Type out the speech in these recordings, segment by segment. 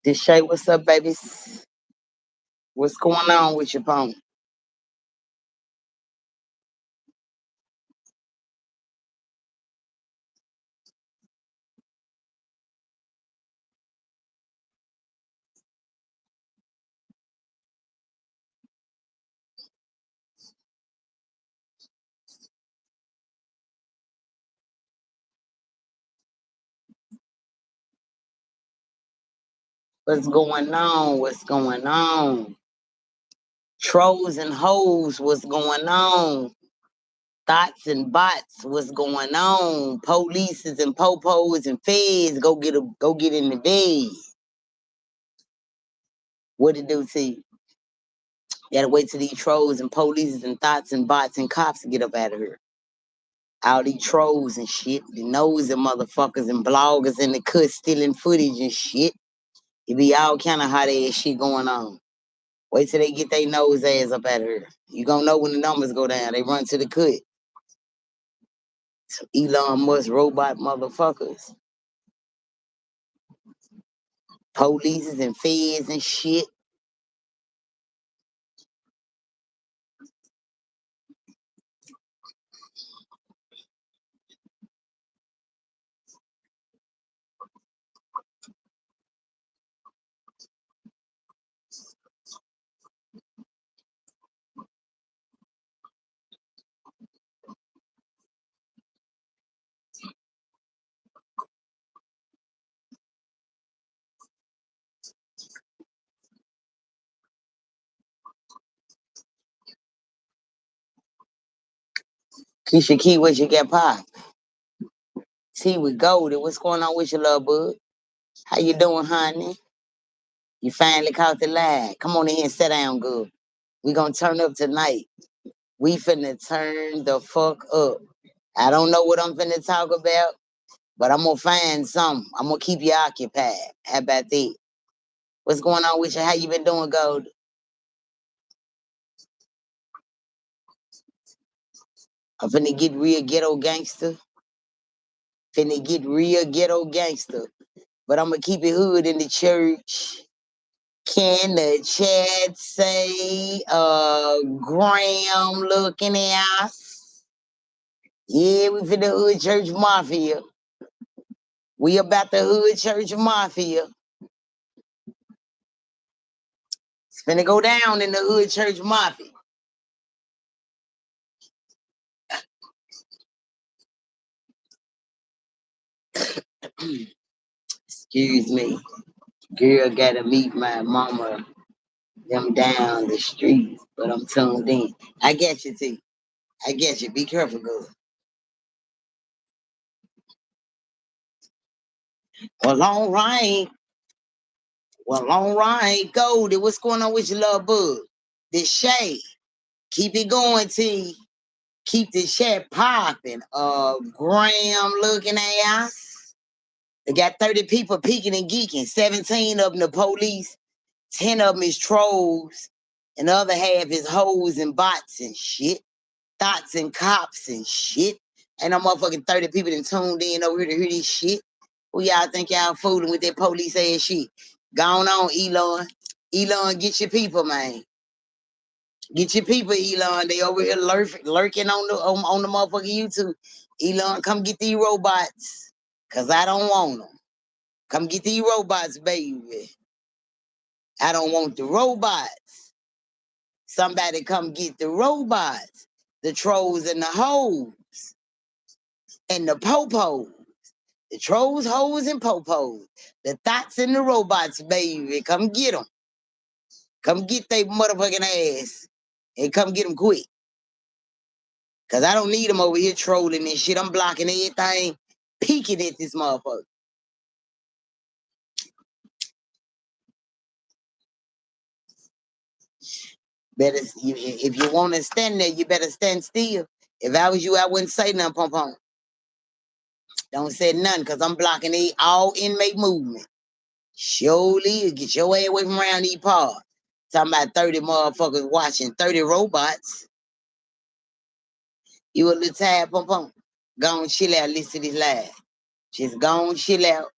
Deshay, what's up, babies? What's going on with your phone? What's going on? What's going on? Trolls and hoes, what's going on? Thoughts and bots, what's going on? Polices and popos and feds, go get in the bed. What it do to you? You gotta wait till these trolls and polices and thoughts and bots and cops get up out of here. All these trolls and shit, the nosy motherfuckers and bloggers in the cut stealing footage and shit. It be all kind of hot ass shit going on. Wait till they get their nose ass up out of here. You gonna know when the numbers go down. They run to the cut. Some Elon Musk robot motherfuckers. Polices and feds and shit. Keisha Key, what you get pop? T with Goldie. What's going on with your love bud? How you doing, honey? You finally caught the line. Come on in here and sit down, good. We gonna turn up tonight. We finna turn the fuck up. I don't know what I'm finna talk about, but I'm gonna find something. I'm gonna keep you occupied. How about that? What's going on with you? How you been doing, Gold? I'm finna get real ghetto gangster. Finna get real ghetto gangster. But I'm gonna keep it hood in the church. Can the chat say Graham looking ass? Yeah, we finna hood church mafia. We about the hood church mafia. It's finna go down in the hood church mafia. Excuse me. Girl gotta meet my mama them down the street, but I'm tuned in. I get you, T. I get you. Be careful, girl. Well, all right. Well, all right. Goldie, what's going on with your love bug? The shade. Keep it going, T. Keep the chat popping. Graham looking ass. They got 30 people peeking and geeking. 17 of them the police. 10 of them is trolls. And the other half is hoes and bots and shit. Thoughts and cops and shit. Ain't no motherfucking 30 people that tuned in over here to hear this shit. Who y'all think y'all fooling with that police ass shit? Gone on, Elon. Elon, get your people, man. Get your people, Elon. They over here lurking on the motherfucking YouTube. Elon, come get these robots. Cause I don't want them. Come get these robots, baby. I don't want the robots. Somebody come get the robots. The trolls and the hoes. And the popos. The trolls, hoes, and popos. The thoughts and the robots, baby. Come get them. Come get they motherfucking ass. And come get them quick. Cause I don't need them over here trolling and shit. I'm blocking everything, peeking at this motherfucker. Better if you want to stand there, you better stand still. If I was you, I wouldn't say nothing, pom pom. Don't say nothing, because I'm blocking all inmate movement. Surely, get your ass away from around these parts. Talking about 30 motherfuckers watching 30 robots. You a little tired, pum pum. Go on, chill out, listen to this live. Just go on, chill out,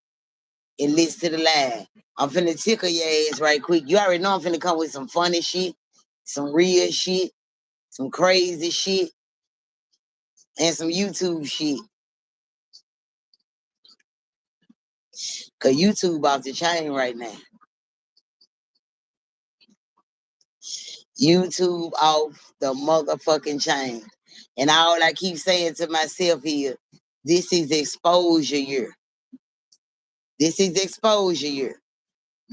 and listen to the live. I'm finna tickle your ass right quick. You already know I'm finna come with some funny shit, some real shit, some crazy shit, and some YouTube shit. Cause YouTube off the chain right now. YouTube off the motherfucking chain. And all I keep saying to myself here, this is exposure year. This is exposure year.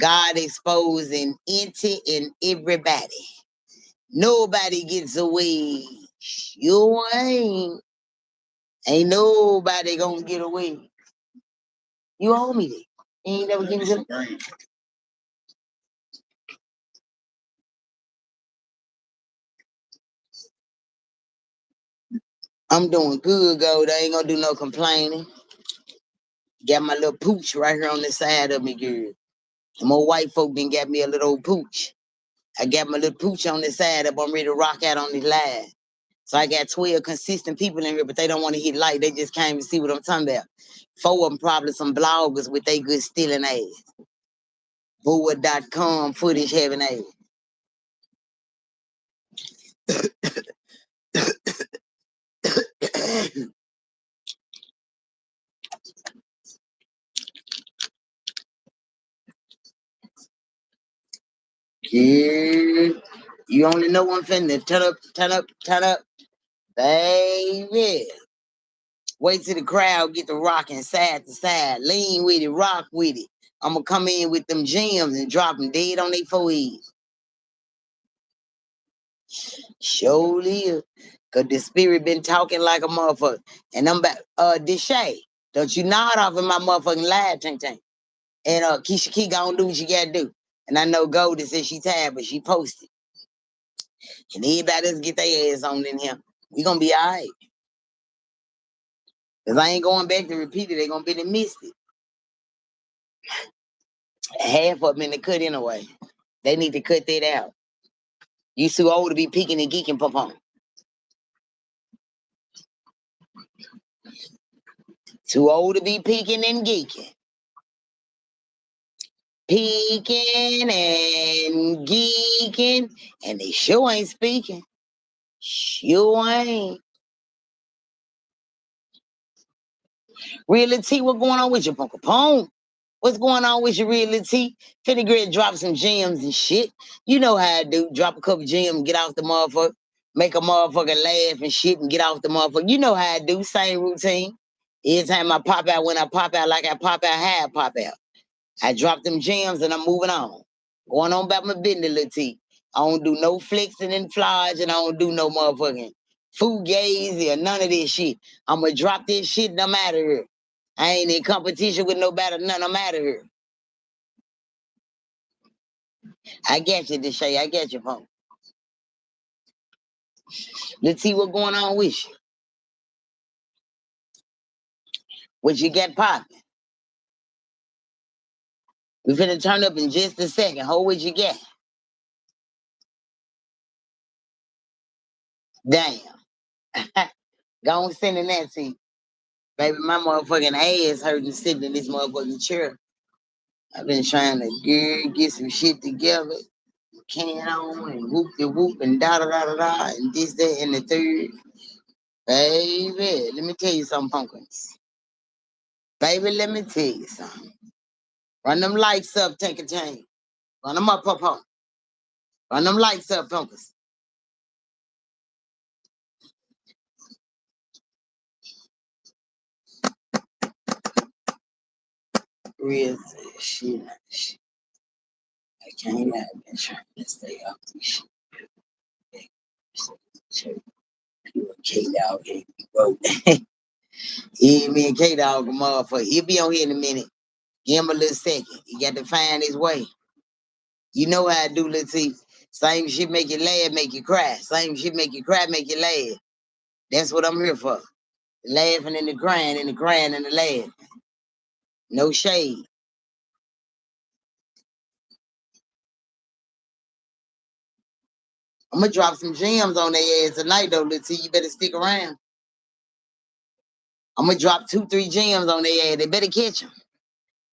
God exposing into and everybody. Nobody gets away. You ain't nobody gonna get away. You owe me that. You ain't never give me that. I'm doing good, Gold. I ain't gonna do no complaining. Got my little pooch right here on the side of me, girl. More white folk done got me a little old pooch. I got my little pooch on the side up. I'm ready to rock out on this live. So I got 12 consistent people in here, but they don't want to hit like. They just came to see what I'm talking about. 4 of them probably some bloggers with they good stealing ass. Boa.com footage having ass. Yeah. You only know one finna. Turn up, turn up, turn up. Baby. Wait till the crowd get to rocking side to side. Lean with it, rock with it. I'm gonna come in with them gems and drop them dead on their foreheads. Surely, cause the spirit been talking like a motherfucker. And I'm back, Deshay, don't you nod off in my motherfucking live, Tank Tank. And Keisha Key gonna do what you gotta do. And I know Golden said she tired, but she posted. And everybody else get their ass on in here. We gonna be all right. Cause I ain't going back to repeat it. They gonna be the missed it. Half of them in the cut anyway. They need to cut that out. You too old to be peeking and geeking, pom. Too old to be peeking and geeking. Peeking and geeking. And they sure ain't speaking. Sure ain't. Reality, what going on with your pom? What's going on with your reality? Finna get drop some gems and shit. You know how I do. Drop a couple gems, get off the motherfucker. Make a motherfucker laugh and shit and get off the motherfucker. You know how I do. Same routine. Every time I pop out, when I pop out, like I pop out, how I pop out. I drop them gems and I'm moving on. Going on about my business, little T. I don't do no flexing and flies and I don't do no motherfucking fugazi or none of this shit. I'm gonna drop this shit and I'm out of here. I ain't in competition with nobody, none. I'm out of here. I get you, Deshay. I get you, punk. Let's see what's going on with you. What you got popping? We finna turn up in just a second. Hold what you got. Damn. Go on sending that to you. Baby, my motherfucking ass hurting sitting in this motherfucking chair. I've been trying to get some shit together. Can on and whoop the whoop and da da da da da and this, that, and the third. Baby, let me tell you something, pumpkins. Baby, let me tell you something. Run them lights up, take a chain. Run them up, pop. Run them lights up, pumpkins. Real shit. I can't have been trying to stay off this shit. You a K-Dog, bro. He me and K-Dog, motherfucker. He'll be on here in a minute. Give him a little second. He got to find his way. You know how I do, let's see. Same shit make you laugh, make you cry. Same shit make you cry, make you laugh. That's what I'm here for. Laughing in the grind, and the laughing. No shade. I'm gonna drop some gems on their ass tonight, though, Lil T. You better stick around. I'm gonna drop 2, 3 gems on their ass. They better catch them.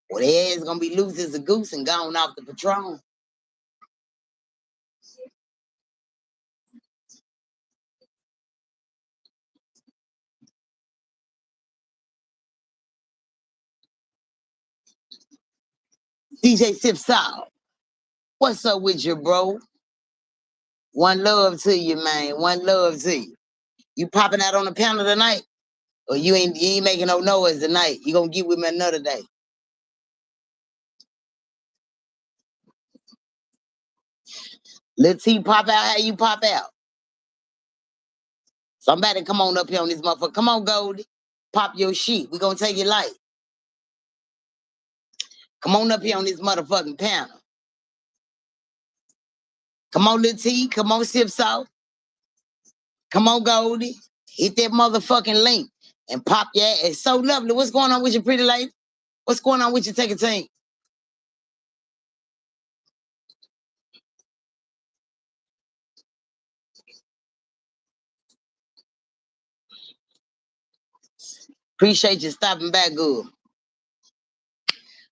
Well, their ass gonna be loose as a goose and gone off the Patron. DJ Sip Salt, what's up with you, bro? One love to you, man. One love to you. You popping out on the panel tonight? Or you ain't making no noise tonight. You gonna get with me another day. Lil T pop out how you pop out. Somebody come on up here on this motherfucker. Come on, Goldie. Pop your shit. We gonna take it light. Come on up here on this motherfucking panel. Come on, Lil T. Come on, Sip Salt. Come on, Goldie. Hit that motherfucking link and pop your ass. It's so lovely. What's going on with your pretty lady? What's going on with your take a team? Appreciate you stopping back, good.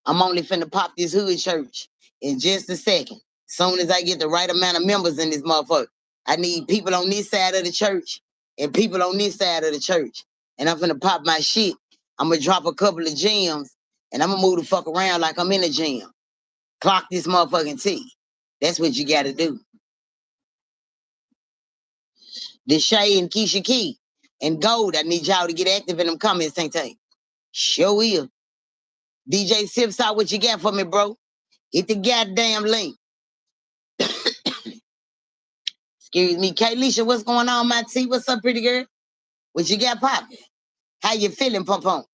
I'm only finna pop this hood church in just a second. Soon as I get the right amount of members in this motherfucker. I need people on this side of the church and people on this side of the church. And I'm finna pop my shit. I'm gonna drop a couple of gems and I'm gonna move the fuck around like I'm in a gym. Clock this motherfucking T. That's what you gotta do. Deshay and Keisha Key and Gold, I need y'all to get active in them comments, Tank Tank. Sure will. DJ Sips out what you got for me, bro. Hit the goddamn link. Excuse me. Kaylisha, what's going on, my T? What's up, pretty girl? What you got poppin'? How you feeling, Pom?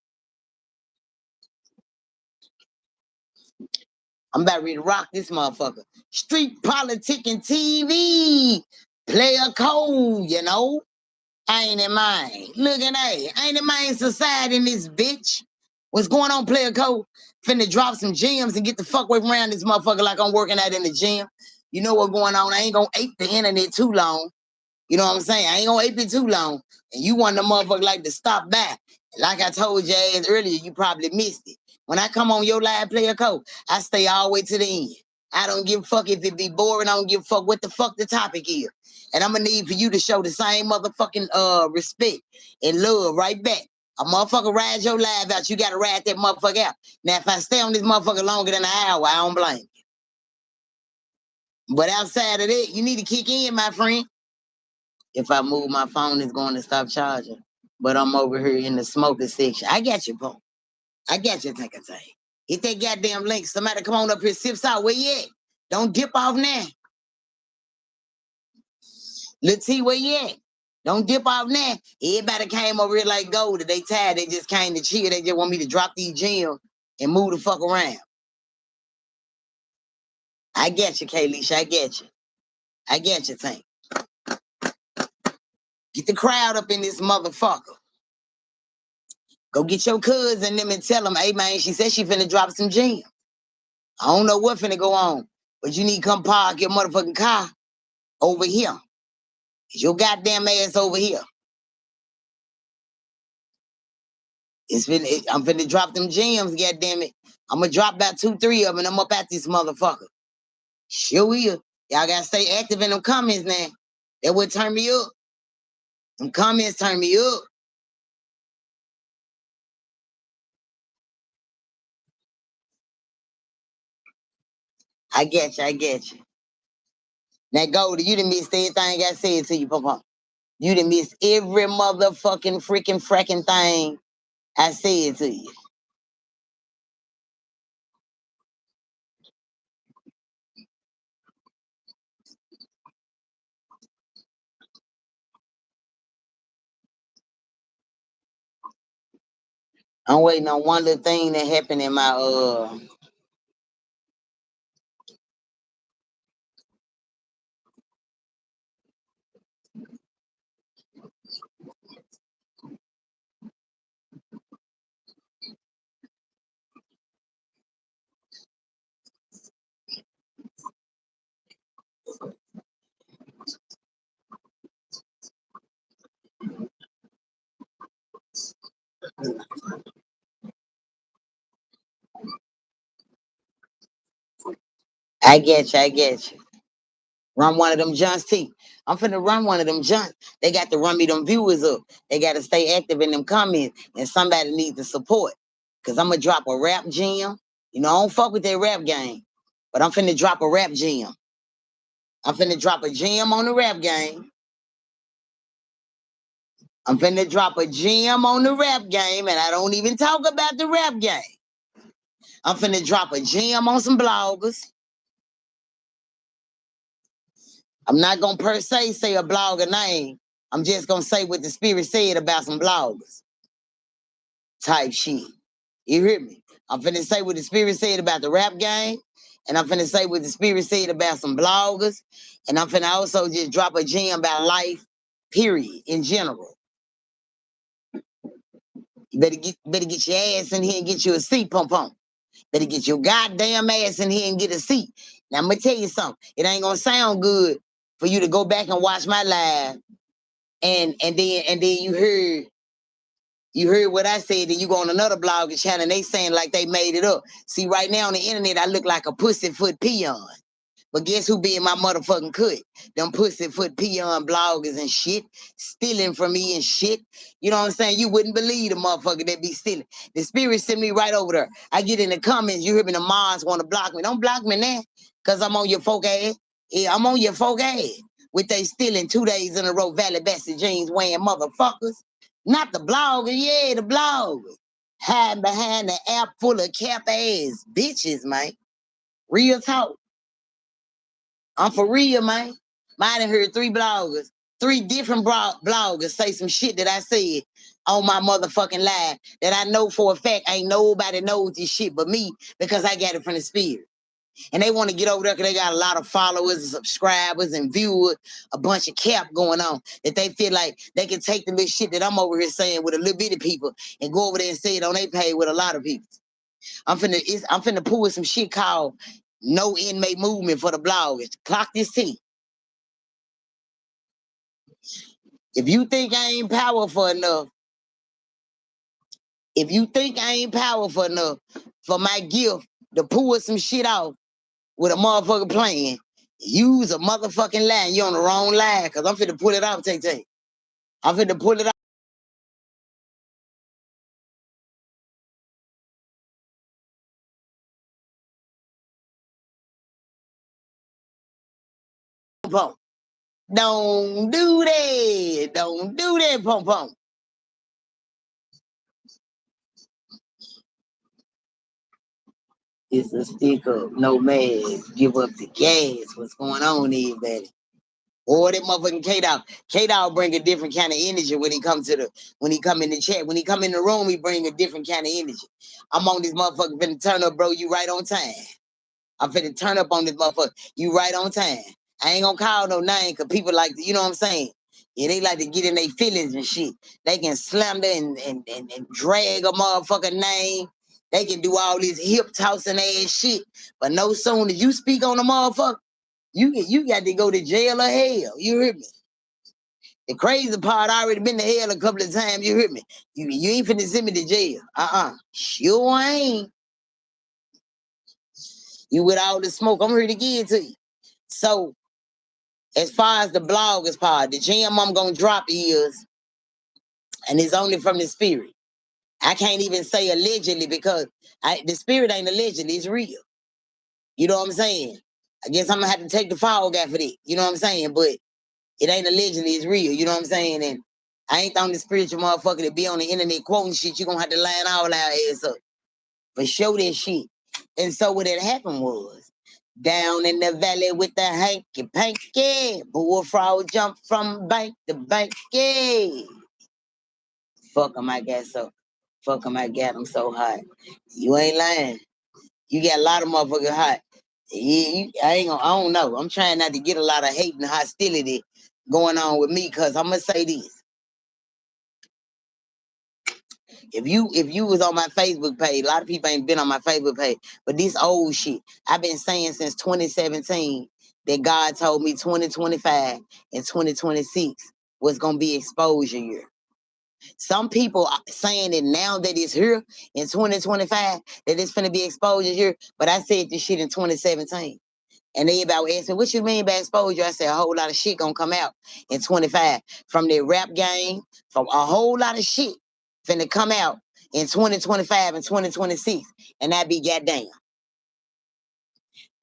I'm about ready to rock this motherfucker. Street politicking TV. Player code, you know? Ain't it mine? Look at that. Ain't it mine society in this bitch? What's going on, player code? Finna drop some gems and get the fuck away from around this motherfucker like I'm working out in the gym. You know what's going on? I ain't gonna ape the internet too long. You know what I'm saying? I ain't gonna ape it too long. And you want the motherfucker like to stop back. Like I told you ass earlier, you probably missed it. When I come on your live player code, I stay all the way to the end. I don't give a fuck if it be boring. I don't give a fuck what the fuck the topic is. And I'm gonna need for you to show the same motherfucking respect and love right back. A motherfucker ride your live out, you gotta ride that motherfucker out. Now, if I stay on this motherfucker longer than an hour, I don't blame you. But outside of that, you need to kick in, my friend. If I move my phone, it's going to stop charging. But I'm over here in the smoker section. I got you, Pooh. I got you, take a thing. Hit that goddamn link. Somebody come on up here, sips out. Where you at? Don't dip off now. Let's see where you at. Don't dip off now. Everybody came over here like gold. They tired. They just came to chill. They just want me to drop these gems and move the fuck around. I get you, Kaylisha. I get you. I get you, Tank. Get the crowd up in this motherfucker. Go get your cousin them and tell them, hey, man, she said she finna drop some gems. I don't know what finna go on, but you need to come park your motherfucking car over here. Get your goddamn ass over here. I'm finna drop them gems, goddamn it. I'm gonna drop about 2, 3 of them and I'm up at this motherfucker. Sure will. Y'all gotta stay active in them comments now. That would turn me up. Them comments turn me up. I get you, I get you. Now, Goldie, you done missed everything I said to you, Papa. You done missed every motherfucking freaking fracking thing I said to you. I'm waiting on one little thing that happened in my I get you. I get you. Run one of them Johns T. I'm finna run one of them Johns. They got to run me them viewers up. They got to stay active in them comments, and somebody needs the support. Cause I'm gonna drop a rap gem. You know, I don't fuck with that rap game, but I'm finna drop a rap gem. I'm finna drop a gem on the rap game. I'm finna drop a gem on the rap game, and I don't even talk about the rap game. I'm finna drop a gem on some bloggers. I'm not gonna per se say a blogger name. I'm just gonna say what the spirit said about some bloggers. Type shit. You hear me? I'm finna say what the spirit said about the rap game, and I'm finna say what the spirit said about some bloggers, and I'm finna also just drop a gem about life, period, in general. You better get your ass in here and get you a seat, pump pump. Better get your goddamn ass in here and get a seat. Now I'm gonna tell you something. It ain't gonna sound good for you to go back and watch my live, and then you heard what I said, and you go on another blogger channel and they saying like they made it up. See, right now on the internet, I look like a pussyfoot peon. But guess who be in my motherfucking cut? Them pussyfoot peon bloggers and shit, stealing from me and shit. You know what I'm saying? You wouldn't believe the motherfucker that be stealing. The spirit sent me right over there. I get in the comments, you hear me, the mods want to block me. Don't block me now, because I'm on your folk ass. Yeah, I'm on your folk ass. With they stealing 2 days in a row, Valley Bessie jeans wearing motherfuckers. Not the blogger, yeah, the blogger. Hiding behind the app full of cap ass bitches, man. Real talk. I'm for real, man. I done heard three different bloggers say some shit that I said on my motherfucking live that I know for a fact ain't nobody knows this shit but me, because I got it from the spirit. And they want to get over there because they got a lot of followers and subscribers and viewers, a bunch of cap going on, that they feel like they can take the little shit that I'm over here saying with a little bit of people and go over there and say it on their page with a lot of people. I'm finna pull some shit called no inmate movement for the bloggers. Clock this T. If you think I ain't powerful enough, if you think I ain't powerful enough for my gift to pull some shit off with a motherfucker playing, use a motherfucking line. You're on the wrong line, because I'm finna pull it off, Tay. I'm finna pull it off. Don't do that. Don't do that, pump pump. It's a stick up, no mask. Give up the gas. What's going on, everybody? Or that motherfucking K-Dog. K-Dog bring a different kind of energy when he come in the chat. When he come in the room, he bring a different kind of energy. I'm on this motherfucker finna turn up, bro. You right on time. I'm finna turn up on this motherfucker. You right on time. I ain't gonna call no name, because people like to, you know what I'm saying? Yeah, they like to get in their feelings and shit. They can slander and drag a motherfucking name. They can do all this hip tossing ass shit. But no sooner as you speak on a motherfucker, you got to go to jail or hell. You hear me? The crazy part, I already been to hell a couple of times. You hear me? You ain't finna send me to jail. Sure ain't. You with all the smoke, I'm here to give it to you. So, as far as the bloggers part, the gem I'm gonna drop is, and it's only from the spirit. I can't even say allegedly, because the spirit ain't allegedly, it's real. You know what I'm saying? I guess I'm gonna have to take the fall guy for that. You know what I'm saying? But it ain't allegedly, it's real. You know what I'm saying? And I ain't on the spiritual motherfucker to be on the internet quoting shit. You gonna have to line all our ass up for show that shit. And so what had happened was, down in the valley with the hanky panky, bullfrog jumped from bank to bank. Fuck 'em, I got so. Fuck 'em, I got them so hot. You ain't lying. You got a lot of motherfuckers hot. Yeah, I don't know. I'm trying not to get a lot of hate and hostility going on with me, because I'm gonna say this. If you was on my Facebook page, a lot of people ain't been on my Facebook page, but this old shit, I've been saying since 2017 that God told me 2025 and 2026 was gonna be exposure year. Some people are saying that now that it's here in 2025, that it's finna be exposure here. But I said this shit in 2017. And they about asking, what you mean by exposure? I said a whole lot of shit gonna come out in 25 from their rap game, from a whole lot of shit finna come out in 2025 and 2026. And I be goddamn.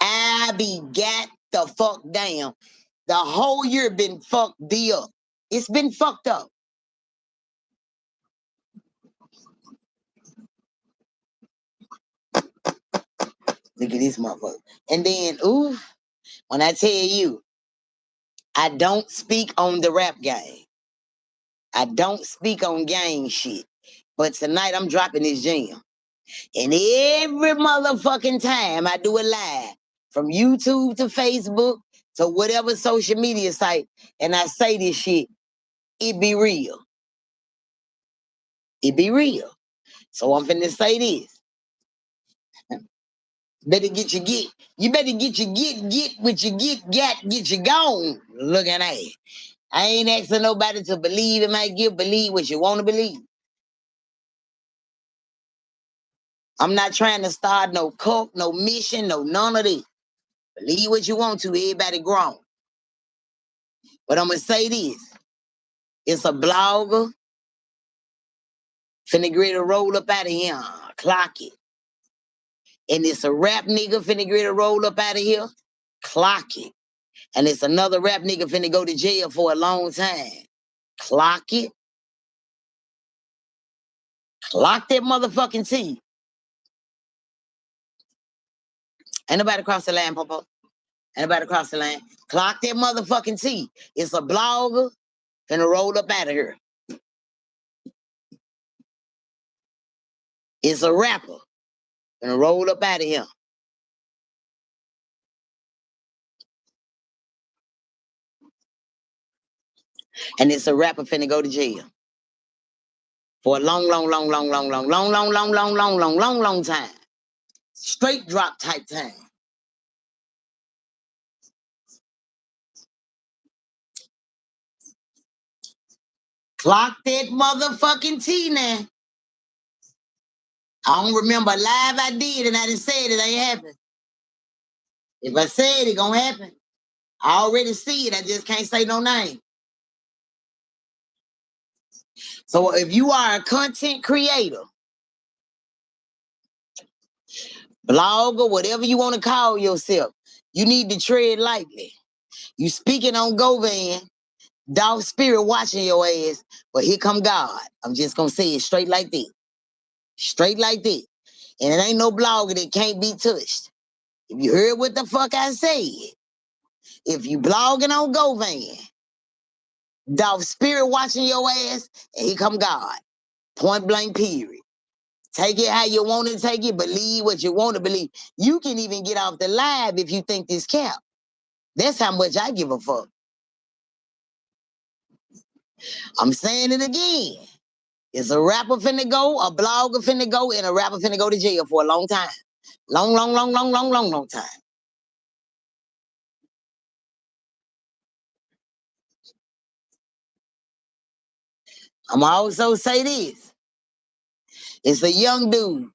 I be got the fuck down. The whole year been fucked up. It's been fucked up. Look at this motherfucker. And then, ooh, when I tell you, I don't speak on the rap game. I don't speak on gang shit. But tonight I'm dropping this jam. And every motherfucking time I do a live, from YouTube to Facebook to whatever social media site, and I say this shit, it be real. It be real. So I'm finna say this. Better get your get. You better get your get what you get you gone. Looking at it. I ain't asking nobody to believe in my gift. Believe what you want to believe. I'm not trying to start no cult, no mission, no none of this. Believe what you want to. Everybody grown. But I'm going to say this. It's a blogger. Finna get ready to roll up out of here. Clock it. And it's a rap nigga finna get ready to roll up out of here. Clock it. And it's another rap nigga finna go to jail for a long time. Clock it. Clock that motherfucking T. Ain't nobody cross the line, Popo. Ain't nobody cross the line. Clock that motherfucking T. It's a blogger finna roll up out of here. It's a rapper finna roll up out of here. And it's a rapper finna go to jail for a long time. Straight drop type time. Clock that motherfucking T now. I don't remember live I did and I just said it ain't happened. If I said it gonna happen, I already see it. I just can't say no name. So if you are a content creator, blogger, whatever you want to call yourself, you need to tread lightly. You speaking on Govan, dog spirit watching your ass, but here come God. I'm just gonna say it straight like this. Straight like this. And it ain't no blogger that can't be touched. If you heard what the fuck I said, if you blogging on Govan, dog spirit watching your ass, and here come God. Point blank period. Take it how you want to take it. Believe what you want to believe. You can even get off the live if you think this cap. That's how much I give a fuck. I'm saying it again. It's a rapper finna go, a blogger finna go, and a rapper finna go to jail for a long time. Long time. I'm also say this. It's a young dude.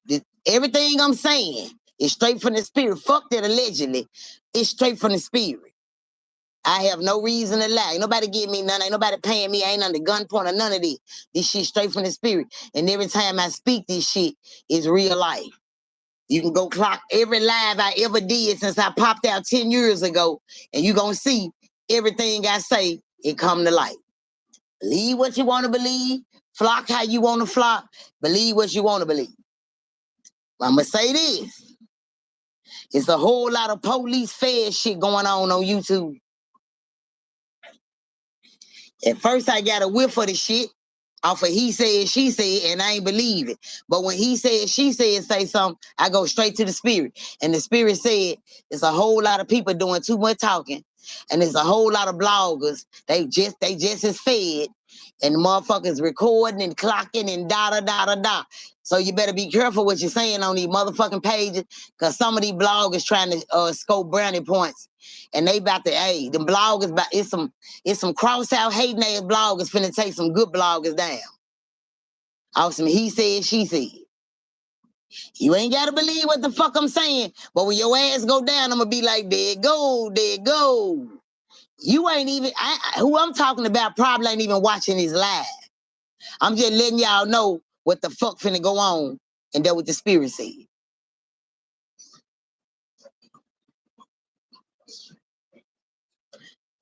Everything I'm saying is straight from the spirit. Fuck that allegedly. It's straight from the spirit. I have no reason to lie. Ain't nobody give me none. Ain't nobody paying me. I ain't under gunpoint or none of this. This shit straight from the spirit. And every time I speak this shit, is real life. You can go clock every live I ever did since I popped out 10 years ago, and you gonna see everything I say, it come to light. Believe what you want to believe. Flock how you want to flock. Believe what you want to believe. I'm gonna say this. It's a whole lot of police fed shit going on YouTube. At first, I got a whiff of the shit off of he said, she said, and I ain't believe it. But when he said, she said, say something, I go straight to the spirit. And the spirit said, it's a whole lot of people doing too much talking. And there's a whole lot of bloggers. They just as fed. And the motherfuckers recording and clocking and da. So you better be careful what you're saying on these motherfucking pages, because some of these bloggers trying to scope brownie points. And they about to, hey, them bloggers, it's some cross out hating ass bloggers finna take some good bloggers down. Awesome. He said, she said. You ain't got to believe what the fuck I'm saying. But when your ass go down, I'm going to be like, there it go, there it go. You ain't even, who I'm talking about probably ain't even watching this live. I'm just letting y'all know what the fuck finna go on. And that what the spirit said.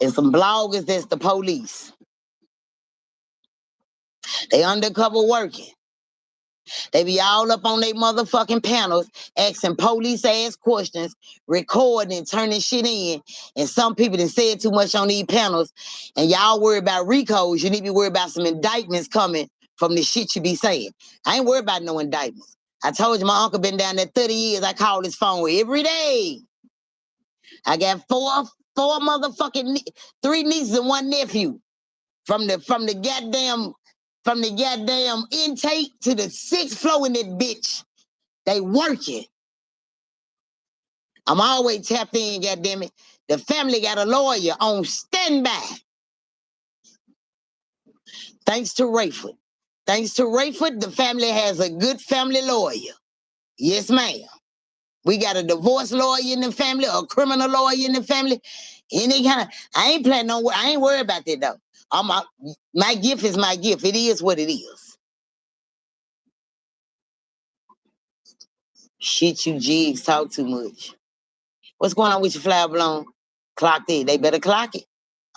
And some bloggers that's the police. They undercover working. They be all up on their motherfucking panels, asking police ass questions, recording and turning shit in. And some people that said too much on these panels, and y'all worry about recos. You need to be worried about some indictments coming from the shit you be saying. I ain't worried about no indictments. I told you my uncle been down there 30 years. I call his phone every day. I got four motherfucking, three nieces and one nephew from the goddamn intake to the 6th floor in that bitch. They working. I'm always tapped in, goddammit. The family got a lawyer on standby. Thanks to Rayford. Thanks to Rayford, the family has a good family lawyer. Yes, ma'am. We got a divorce lawyer in the family, a criminal lawyer in the family. Any kind of, I ain't planning on, I ain't worried about that though. My gift is my gift. It is what it is. Shit, you jigs talk too much. What's going on with your flower blown? Clocked it. They better clock it.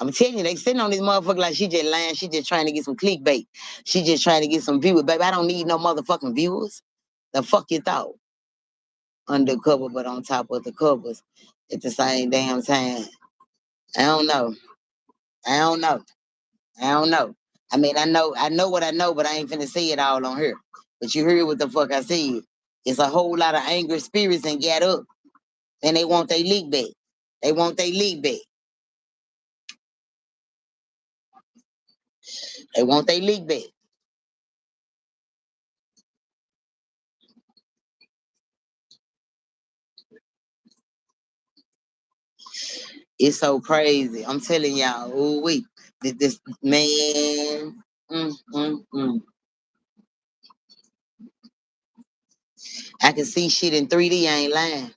I'm telling you, they sitting on this motherfucker like she just lying. She just trying to get some clickbait. She just trying to get some viewers. Baby, I don't need no motherfucking viewers. The fuck you thought? Undercover, but on top of the covers at the same damn time. I don't know. I don't know. I don't know. I mean, I know what I know, but I ain't finna say it all on here. But you heard what the fuck I said. It's a whole lot of angry spirits and get up. And they want their leak back. They want their leak back. They want their leak back. It's so crazy. I'm telling y'all, ooh wee. This man. Mm, mm, mm. I can see shit in 3D. I ain't lying.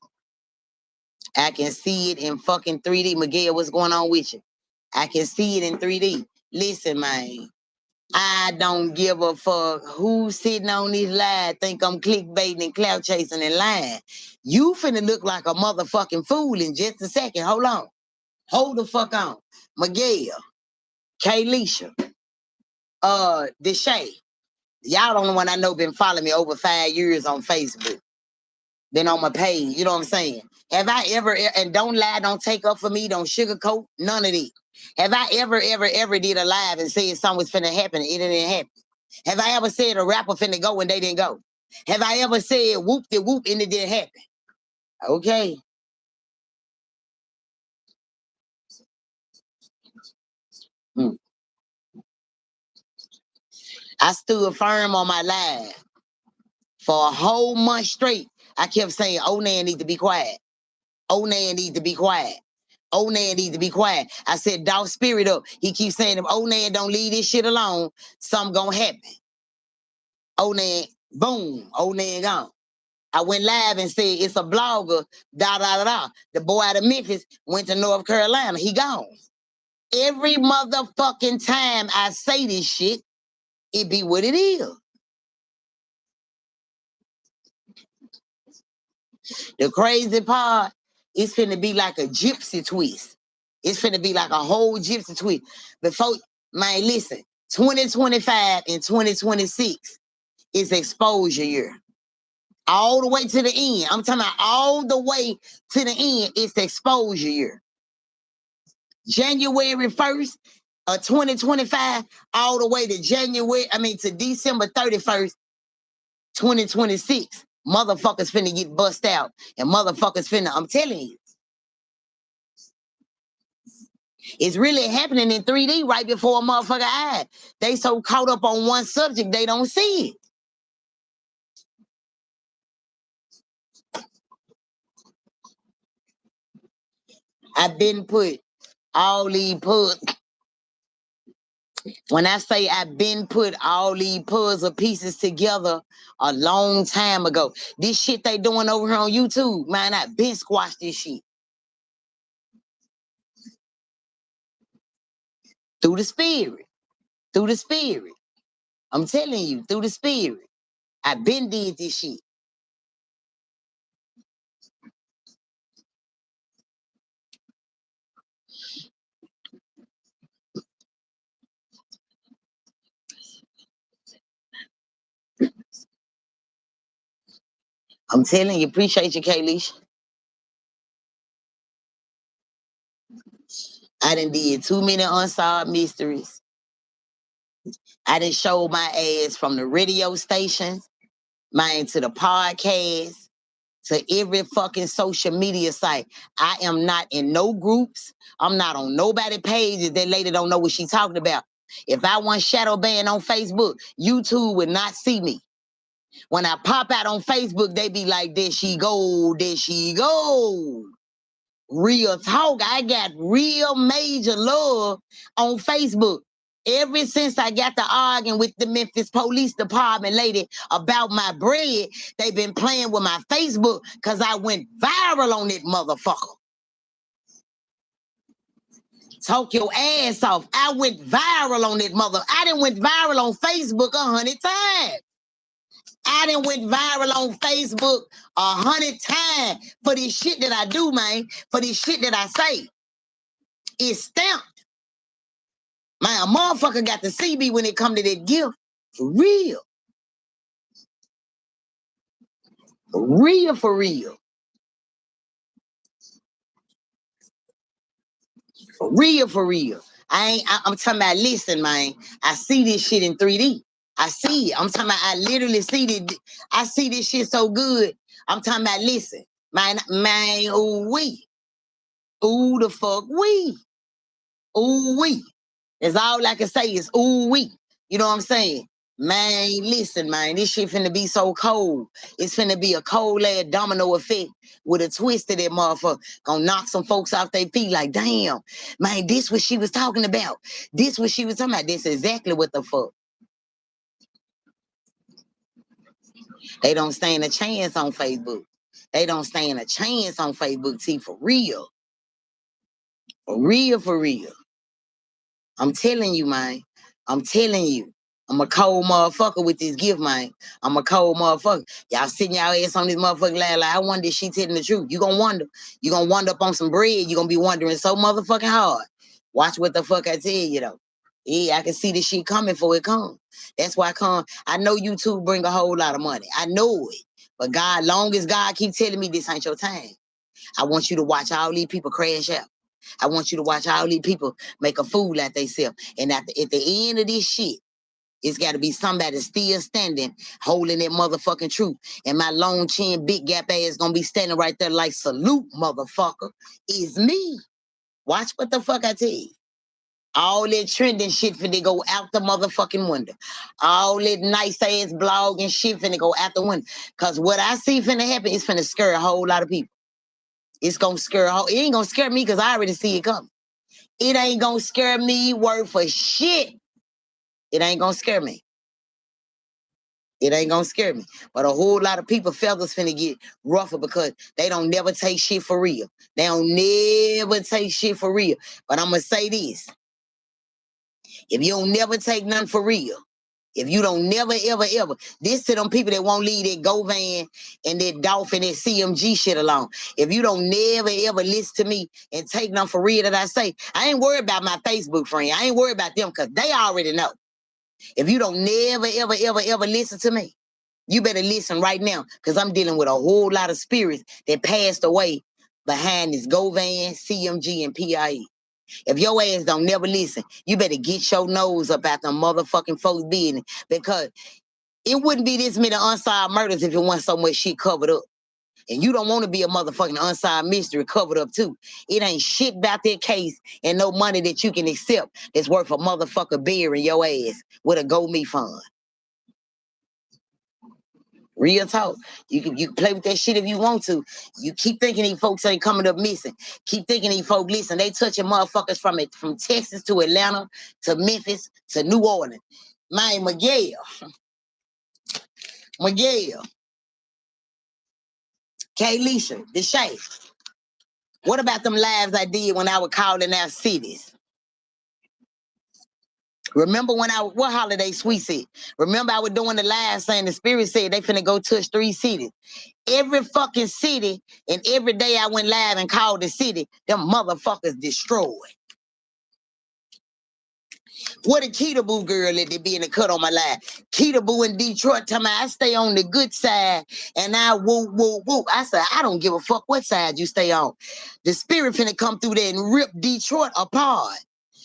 I can see it in fucking 3D. Miguel, what's going on with you? I can see it in 3D. Listen, man. I don't give a fuck who's sitting on this line think I'm clickbaiting and clout chasing and lying. You finna look like a motherfucking fool in just a second. Hold on. Hold the fuck on. Miguel, Kaylisha, Deshay. Y'all the only one I know been following me over 5 years on Facebook. Been on my page, you know what I'm saying? Have I ever, and don't lie, don't take up for me, don't sugarcoat, none of it. Have I ever did a live and said something was finna happen and it didn't happen? Have I ever said a rapper finna go and they didn't go? Have I ever said whoop de whoop and it didn't happen? Okay. Hmm. I stood firm on my live for a whole month straight. I kept saying, oh, man, need to be quiet. Oh, man, need to be quiet. Oh, man, need to be quiet. I said, dog spirit up. He keeps saying, oh, man, don't leave this shit alone. Something gonna happen. Oh, man, boom. Oh, man, gone. I went live and said, it's a blogger, da, da, da, da. The boy out of Memphis went to North Carolina. He gone. Every motherfucking time I say this shit, it be what it is. The crazy part, it's finna be like a gypsy twist. It's finna be like a whole gypsy twist. Before, man, listen, 2025 and 2026 is exposure year. All the way to the end. I'm talking about all the way to the end, it's exposure year. January 1st of 2025, all the way to to December 31st, 2026. Motherfuckers finna get bust out. And motherfuckers finna, I'm telling you, it's really happening in 3D right before a motherfucker eye. They so caught up on one subject, they don't see it. I've been put all these When I say I've been put all these puzzle pieces together a long time ago, this shit they doing over here on YouTube, man, I've been squashed this shit. Through the spirit. Through the spirit. I'm telling you, through the spirit. I've been did this shit. I'm telling you, appreciate you, Kayleisha. I done did too many unsolved mysteries. I done showed my ass from the radio stations, mine to the podcast, to every fucking social media site. I am not in no groups. I'm not on nobody pages. That lady don't know what she talking about. If I want shadow ban on Facebook, YouTube would not see me. When I pop out on Facebook, they be like, there she go, there she go. Real talk. I got real major love on Facebook. Ever since I got to arguing with the Memphis Police Department lady about my bread, they been playing with my Facebook because I went viral on that motherfucker. Talk your ass off. I went viral on that mother. I done went viral on Facebook 100 times. I done went viral on Facebook 100 times for this shit that I do, man. For this shit that I say. It's stamped. Man, a motherfucker got to see me when it come to that gift. For real. For real, for real. For real, for real. I'm talking about, listen, man. I see this shit in 3D. I see it. I'm talking about, I literally see it. I see this shit so good. I'm talking about, listen. Man, ooh, we. Ooh, the fuck, we. Ooh, we. That's all I can say is, ooh, we. You know what I'm saying? Man, listen, man, this shit finna be so cold. It's finna be a cold ass domino effect with a twist to that motherfucker. Gonna knock some folks off their feet like, damn, man, this what she was talking about. This what she was talking about. This exactly what the fuck. They don't stand a chance on Facebook. They don't stand a chance on Facebook, T, for real. For real, for real. I'm telling you, man. I'm telling you. I'm a cold motherfucker with this gift, man. I'm a cold motherfucker. Y'all sitting y'all ass on this motherfucker like, I wonder if she telling the truth. You gonna wonder. You gonna wonder up on some bread. You gonna be wondering so motherfucking hard. Watch what the fuck I tell you, though. Yeah, I can see this shit coming before it comes. That's why I come. I know YouTube bring a whole lot of money. I know it. But God, long as God keep telling me this ain't your time, I want you to watch all these people crash out. I want you to watch all these people make a fool out themselves. And at the end of this shit, it's got to be somebody still standing, holding that motherfucking truth. And my long chin, big gap ass gonna be standing right there like, salute, motherfucker. It's me. Watch what the fuck I tell you. All that trending shit finna go out the motherfucking window. All that nice ass blog and shit finna go out the window. Cause what I see finna happen is finna scare a whole lot of people. It's gonna scare it ain't gonna scare me because I already see it coming. It ain't gonna scare me word for shit. It ain't gonna scare me. It ain't gonna scare me. But a whole lot of people feathers finna get rougher because they don't never take shit for real. They don't never take shit for real. But I'm gonna say this. If you don't never take nothing for real, if you don't never, ever, ever, this to them people that won't leave that Go Van and that Dolphin and CMG shit alone. If you don't never, ever listen to me and take nothing for real that I say, I ain't worried about my Facebook friend. I ain't worried about them because they already know. If you don't never, ever, ever, ever listen to me, you better listen right now because I'm dealing with a whole lot of spirits that passed away behind this Go Van, CMG, and PIE. If your ass don't never listen, you better get your nose up out the motherfucking folks' business because it wouldn't be this many unsolved murders if it wasn't so much shit covered up. And you don't want to be a motherfucking unsolved mystery covered up too. It ain't shit about that case and no money that you can accept that's worth a motherfucker burying your ass with a GoMe fund. Real talk. You can play with that shit if you want to. You keep thinking these folks ain't coming up missing. Keep thinking these folks, listen, they touching motherfuckers from Texas to Atlanta to Memphis to New Orleans. Man, Miguel, Kaylisha, Deshae. What about them lives I did when I was calling out cities? Remember when what holiday Sweet said? Remember I was doing the live saying the Spirit said they finna go touch 3 cities. Every fucking city, and every day I went live and called the city, them motherfuckers destroyed. What a Keita Boo girl that they be in the cut on my live. Keita Boo in Detroit tell me I stay on the good side and I woo, woo, woo. I said, I don't give a fuck what side you stay on. The Spirit finna come through there and rip Detroit apart.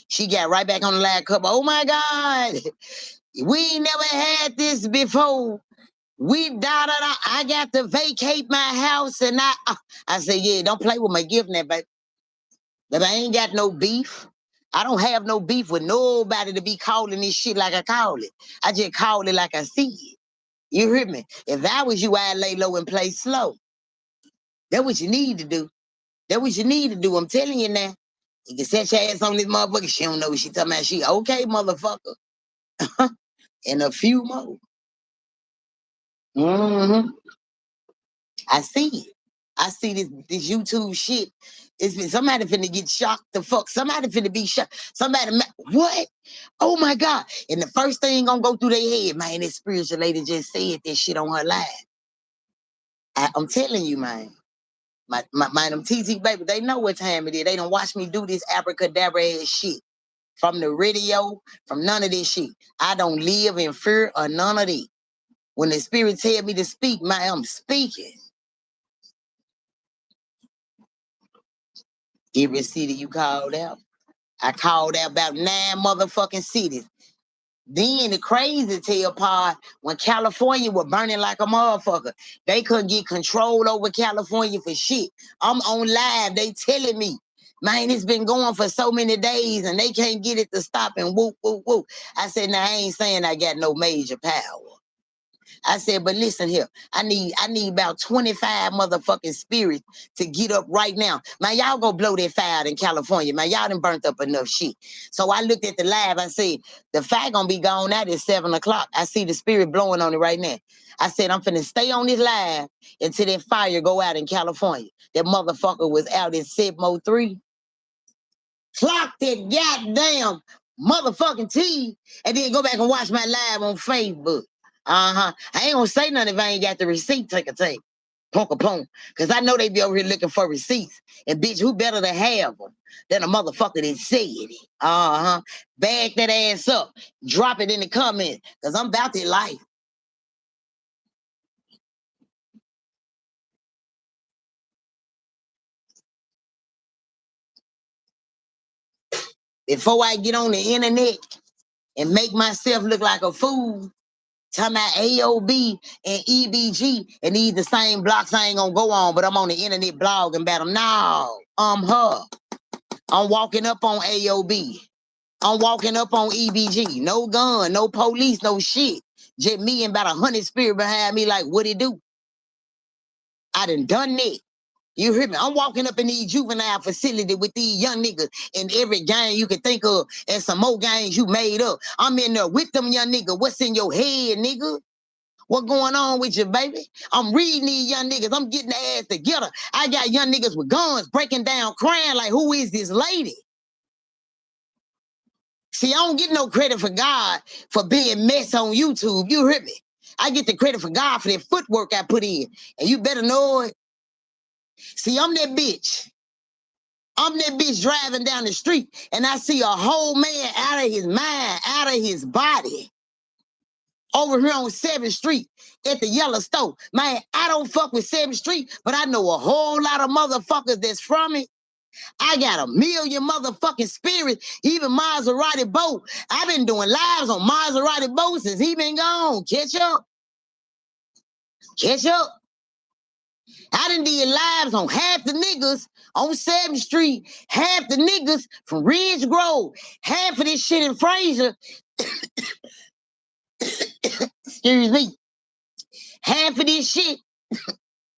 She got right back on the live cover. Oh my God. We never had this before. I got to vacate my house and I said, yeah, don't play with my gift now, baby. But I ain't got no beef. I don't have no beef with nobody to be calling this shit like I call it. I just call it like I see it. You hear me? If I was you, I'd lay low and play slow. That's what you need to do. That's what you need to do. I'm telling you now. You can set your ass on this motherfucker. She don't know what she talking about. She okay, motherfucker. And a few more. Mm-hmm. I see it. I see this YouTube shit. It's been somebody finna get shocked the fuck. Somebody finna be shocked. What? Oh my God. And the first thing gonna go through their head, man, this spiritual lady just said that shit on her live. I'm telling you, man. Them TT baby, they know what time it is. They don't watch me do this abracadabra ass shit. From the radio, from none of this shit. I don't live in fear or none of it. When the spirit tell me to speak, man, I'm speaking. Every city you called out. I called out about 9 motherfucking cities. Then the crazy tail part, when California was burning like a motherfucker, they couldn't get control over California for shit. I'm on live, they telling me, man, it's been going for so many days and they can't get it to stop and whoop, whoop, whoop. I said, now I ain't saying I got no major power. I said, but listen here, I need about 25 motherfucking spirits to get up right now. Man, y'all go blow that fire in California. Man, y'all done burnt up enough shit. So I looked at the live. I said, the fire gonna be gone out at 7 o'clock. I see the spirit blowing on it right now. I said, I'm finna stay on this live until that fire go out in California. That motherfucker was out in 703. Clock that goddamn motherfucking T and then go back and watch my live on Facebook. I ain't gonna say nothing if I ain't got the receipt. Take. Punk. Because I know they be over here looking for receipts. And bitch, who better to have them than a motherfucker that said it? Bag that ass up. Drop it in the comments. Because I'm about that life. Before I get on the internet and make myself look like a fool, talking about AOB and EBG and these the same blocks I ain't gonna go on, but I'm on the internet blogging about them. No, I'm her. I'm walking up on AOB. I'm walking up on EBG. No gun, no police, no shit. Just me and about 100 spirit behind me like, what it do? I done that. You hear me? I'm walking up in these juvenile facility with these young niggas in every gang you can think of and some more gangs you made up. I'm in there with them young niggas. What's in your head, nigga? What going on with you, baby? I'm reading these young niggas. I'm getting their ass together. I got young niggas with guns breaking down, crying like, who is this lady? See, I don't get no credit for God for being mess on YouTube. You hear me? I get the credit for God for that footwork I put in. And you better know it. See, I'm that bitch. I'm that bitch driving down the street and I see a whole man out of his mind, out of his body. Over here on 7th Street at the Yellow Store. Man, I don't fuck with 7th Street, but I know a whole lot of motherfuckers that's from it. I got a million motherfucking spirits, even Maserati Boat. I've been doing lives on Maserati Boat since he been gone. Catch up. Catch up. I done did lives on half the niggas on 7th Street, half the niggas from Ridge Grove, half of this shit in Fraser. Excuse me. Half of this shit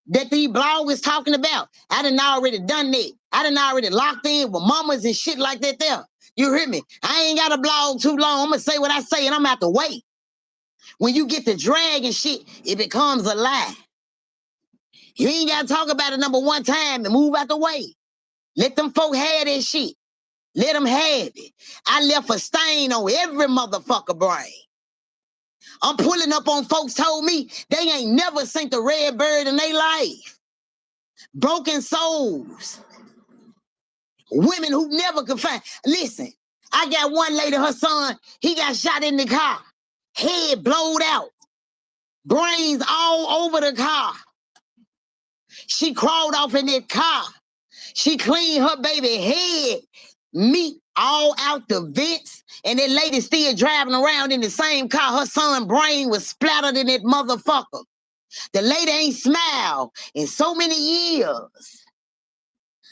that the blog is talking about, I done already done that. I done already locked in with mamas and shit like that there. You hear me? I ain't got a blog too long. I'm going to say what I say and I'm out to wait. When you get to dragging shit, it becomes a lie. You ain't got to talk about it number one time and move out the way. Let them folk have that shit. Let them have it. I left a stain on every motherfucker brain. I'm pulling up on folks told me they ain't never seen the red bird in their life. Broken souls. Women who never could find. Listen, I got one lady, her son, he got shot in the car. Head blowed out. Brains all over the car. She crawled off in that car. She cleaned her baby head, meat all out the vents, and that lady still driving around in the same car. Her son's brain was splattered in that motherfucker. The lady ain't smiled in so many years.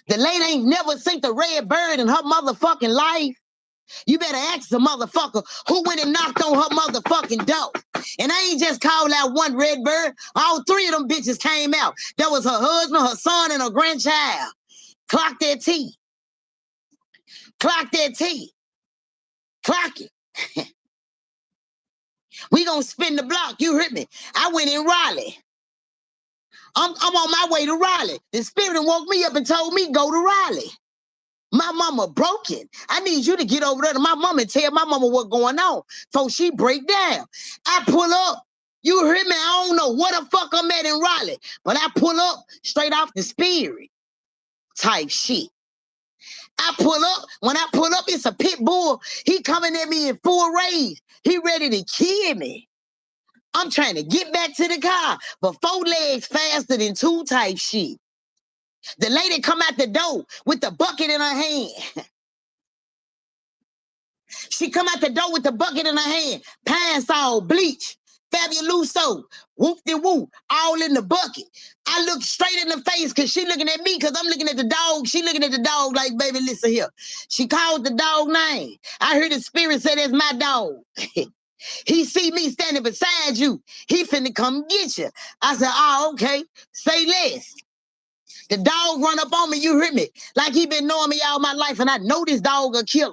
The lady ain't never seen the red bird in her motherfucking life. You better ask the motherfucker who went and knocked on her motherfucking door. And I ain't just called out one red bird. All three of them bitches came out. That was her husband, her son, and her grandchild. Clock that T. Clock that T. Clock it. We gonna spin the block. You heard me. I went in Raleigh. I'm on my way to Raleigh. The spirit woke me up and told me go to Raleigh. My mama broken. I need you to get over there to my mama and tell my mama what's going on. So she break down. I pull up. You hear me? I don't know what the fuck I'm at in Raleigh, but I pull up straight off the spirit type shit. I pull up. When I pull up, it's a pit bull. He coming at me in full rage. He ready to kill me. I'm trying to get back to the car, but 4 legs faster than 2 type shit. The lady come out the door with the bucket in her hand. She come out the door with the bucket in her hand. Pine Sol, bleach, Fabuloso, whoop-de-whoop, all in the bucket. I look straight in the face because she looking at me because I'm looking at the dog. She looking at the dog like, baby, listen here. She called the dog name. I heard the spirit say, that's my dog. He see me standing beside you. He finna come get you. I said, oh, okay. Say less. The dog run up on me, you hear me? Like he been knowing me all my life, and I know this dog a killer.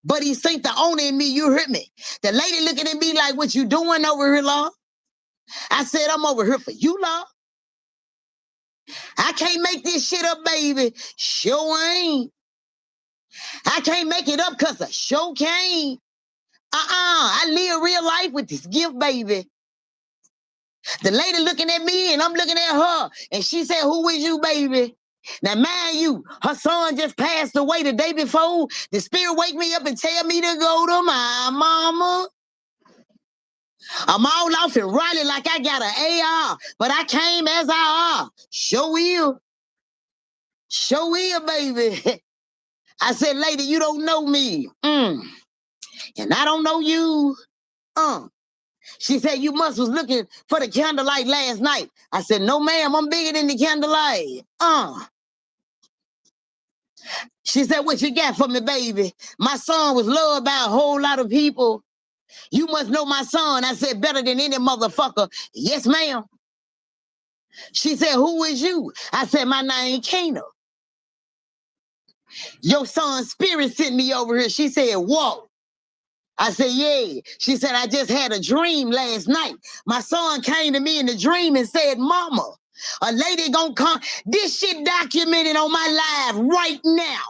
But he seen the owner in me, you heard me? The lady looking at me like, what you doing over here, Law? I said, I'm over here for you, Law. I can't make this shit up, baby. Sure ain't. I can't make it up because I sure can't. I live real life with this gift, baby. The lady looking at me and I'm looking at her. And she said, who is you, baby? Now, mind you, her son just passed away the day before. The spirit wake me up and tell me to go to my mama. I'm all off in Raleigh like I got an AR, but I came as I are. Sure will. Sure will, baby. I said, lady, you don't know me. And I don't know you. She said, you must was looking for the candlelight last night. I said, no, ma'am, I'm bigger than the candlelight. She said, what you got for me, baby? My son was loved by a whole lot of people. You must know my son. I said, better than any motherfucker. Yes, ma'am. She said, who is you? I said, my name Kena. Your son's spirit sent me over here. She said, whoa. I said, yeah. She said, I just had a dream last night. My son came to me in the dream and said, mama, a lady gonna come. This shit documented on my live right now.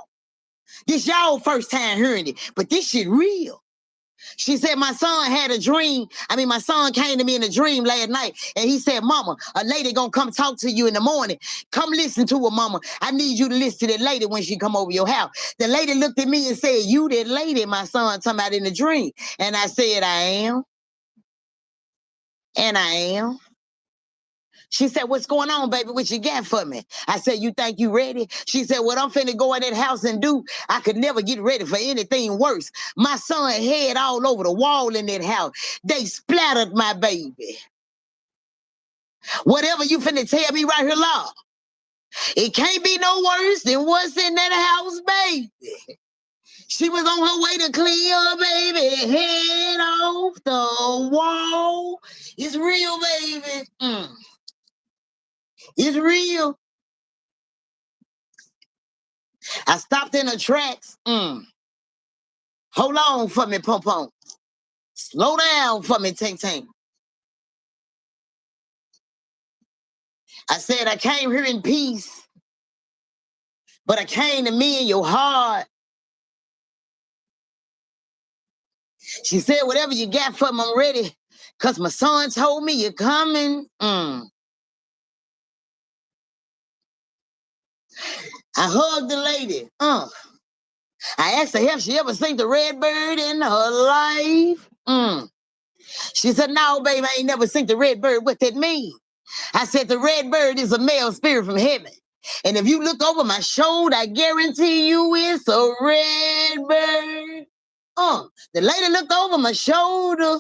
This y'all first time hearing it, but this shit real. She said, my son had a dream. My son came to me in a dream last night, and he said, mama, a lady gonna come talk to you in the morning. Come listen to her, mama. I need you to listen to that lady when she come over your house. The lady looked at me and said, you that lady my son talking about in the dream. And I said, I am. And I am. She said, what's going on, baby? What you got for me? I said, you think you ready? She said, what I'm finna go in that house and do, I could never get ready for anything worse. My son head all over the wall in that house. They splattered my baby. Whatever you finna tell me right here, Law, it can't be no worse than what's in that house, baby. She was on her way to clear, baby, head off the wall. It's real, baby. It's real. I stopped in her tracks. Hold on for me, Pom Pom. Slow down for me, Ting Ting. I said I came here in peace, but I came to me in your heart. She said, whatever you got for me, I'm ready. Because my son told me you're coming. I hugged the lady. I asked her if she ever seen the red bird in her life. She said, no, baby, I ain't never seen the red bird. What that mean? I said, the red bird is a male spirit from heaven. And if you look over my shoulder, I guarantee you it's a red bird. The lady looked over my shoulder.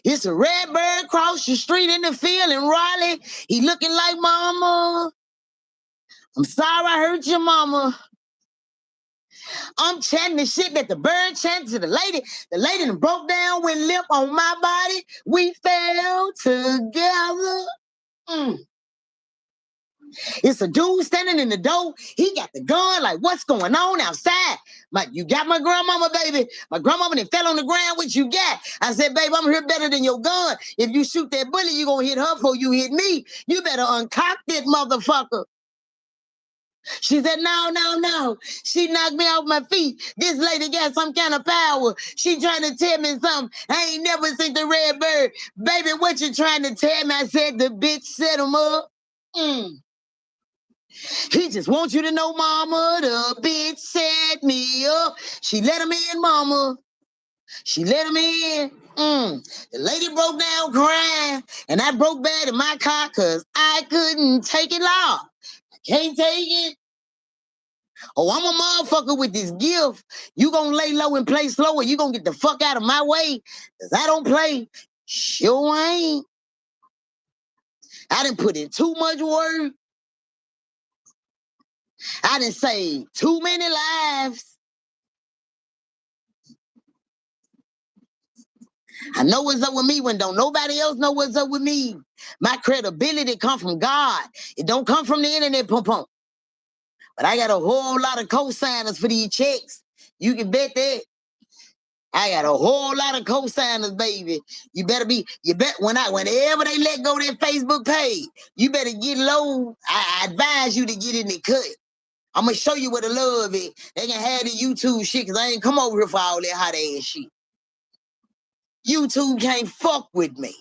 It's a red bird across the street in the field in Raleigh. He looking like mama. I'm sorry I hurt your mama. I'm chatting the shit that the bird chatted to the lady. The lady done broke down, went limp on my body. We fell together. It's a dude standing in the door. He got the gun, like, what's going on outside? You got my grandmama, baby. My grandmama that fell on the ground. What you got? I said, babe, I'm here better than your gun. If you shoot that bullet, you gonna hit her before you hit me. You better uncock that motherfucker. She said, no. She knocked me off my feet. This lady got some kind of power. She trying to tell me something. I ain't never seen the red bird. Baby, what you trying to tell me? I said, the bitch set him up. He just wants you to know, mama, the bitch set me up. She let him in, mama. She let him in. The lady broke down crying, and I broke bad in my car because I couldn't take it long. I can't take it. Oh, I'm a motherfucker with this gift. You gonna lay low and play slow, or you gonna get the fuck out of my way? Because I don't play. Sure ain't. I done put in too much work. I done saved too many lives. I know what's up with me when don't nobody else know what's up with me. My credibility come from God. It don't come from the internet, Pum Pum. But I got a whole lot of co-signers for these checks. You can bet that. I got a whole lot of co-signers, baby. Whenever they let go that Facebook page, you better get low. I advise you to get in the cut. I'm gonna show you where the love is. They can have the YouTube shit, because I ain't come over here for all that hot ass shit. YouTube can't fuck with me.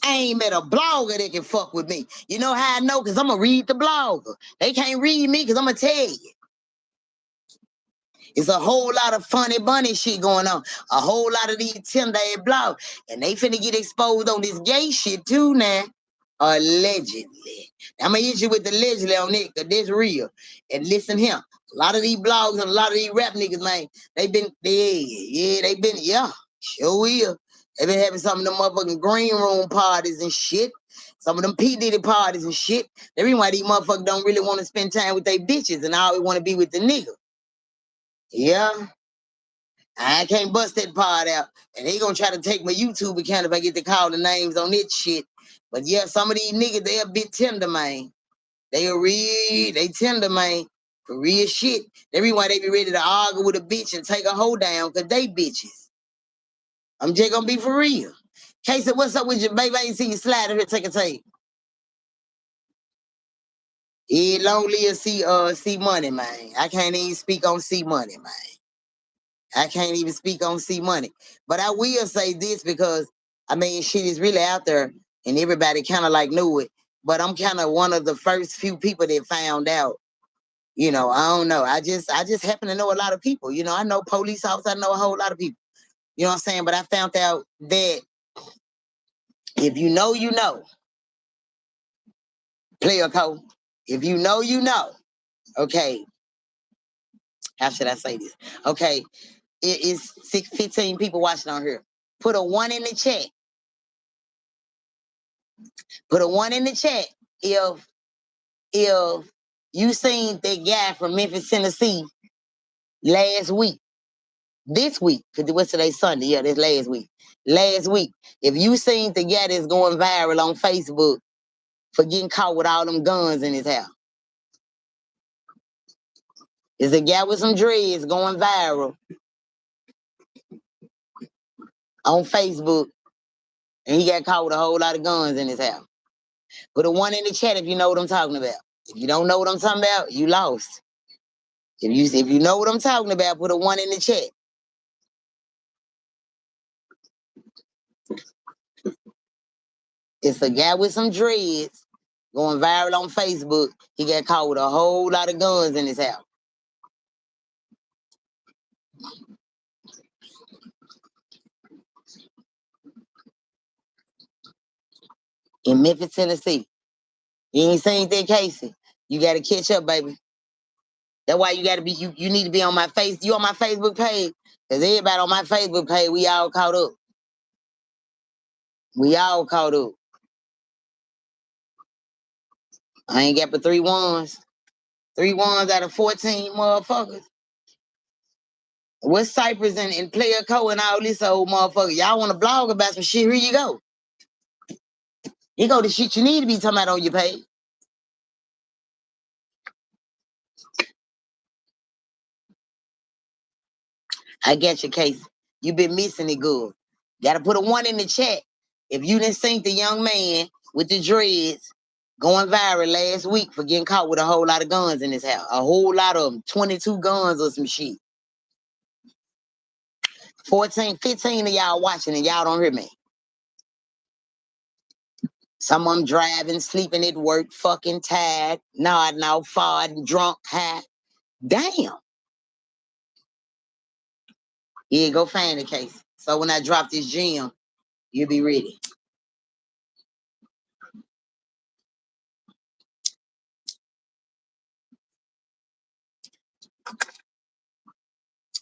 I ain't met a blogger that can fuck with me. You know how I know? Because I'm going to read the blogger. They can't read me because I'm going to tell you. It's a whole lot of funny bunny shit going on. A whole lot of these Tinder blogs. And they finna get exposed on this gay shit too now. Allegedly. I'm going to hit you with the allegedly on it, because that's real. And listen here. A lot of these blogs and a lot of these rap niggas, man, they been, sure will. They been having some of them motherfucking green room parties and shit. Some of them P. Diddy parties and shit. The reason why these motherfuckers don't really want to spend time with their bitches and always want to be with the nigga. Yeah. I can't bust that part out. And they gonna try to take my YouTube account if I get to call the names on that shit. But yeah, some of these niggas, they a bit tender, man. They tender, man. For real shit. The reason why they be ready to argue with a bitch and take a hoe down, because they bitches. I'm just gonna be for real. Casey, what's up with you, baby? I ain't see you slide here, take a tape. Yeah, long live C Money, man. I can't even speak on C Money, man. I can't even speak on C Money. But I will say this, because I mean shit is really out there and everybody kind of like knew it. But I'm kind of one of the first few people that found out. You know, I don't know. I just happen to know a lot of people. You know, I know police officers, I know a whole lot of people. You know what I'm saying? But I found out that if you know, you know. Player code. If you know, you know. Okay. How should I say this? Okay. It is 15 people watching on here. Put a 1 in the chat. Put a 1 in the chat if You seen that guy from Memphis, Tennessee last week. This week, because what's today, Sunday? Yeah, this last week. Last week. If you seen the guy that's going viral on Facebook for getting caught with all them guns in his house. It's a guy with some dreads going viral on Facebook, and he got caught with a whole lot of guns in his house. Put a one in the chat if you know what I'm talking about. If you don't know what I'm talking about, you lost. If you know what I'm talking about, put a one in the chat. It's a guy with some dreads going viral on Facebook. He got caught with a whole lot of guns in his house. In Memphis, Tennessee. You ain't seen that, Casey. You got to catch up, baby. That's why you got to be, you need to be on my you on my Facebook page. Because everybody on my Facebook page, we all caught up. We all caught up. I ain't got but 3 ones. 3 ones out of 14 motherfuckers. What's Cypress and Player Co and all this old motherfucker? Y'all want to blog about some shit? Here you go. Here go the shit you need to be talking about on your page. I get your case. You been missing it good. Gotta put a 1 in the chat. If you didn't see the young man with the dreads going viral last week for getting caught with a whole lot of guns in his house. A whole lot of them. 22 guns or some shit. 14, 15 of y'all watching and y'all don't hear me. Some of them driving, sleeping at work, fucking tired, nodding out, farting, drunk, high. Damn. Yeah, go find the case. So when I drop this gem, you'll be ready.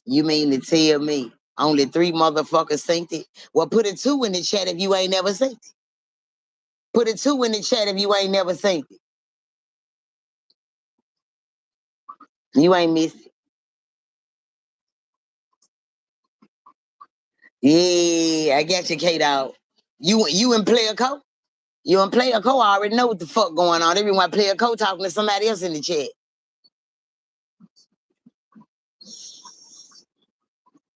You mean to tell me only 3 motherfuckers synced it? Well, put a 2 in the chat if you ain't never synced it. Put a 2 in the chat if you ain't never synced it. You ain't missed it. Yeah, I got you, K-Dog. You and Player Co? You and Player Co already know what the fuck going on. Everyone Player Co talking to somebody else in the chat.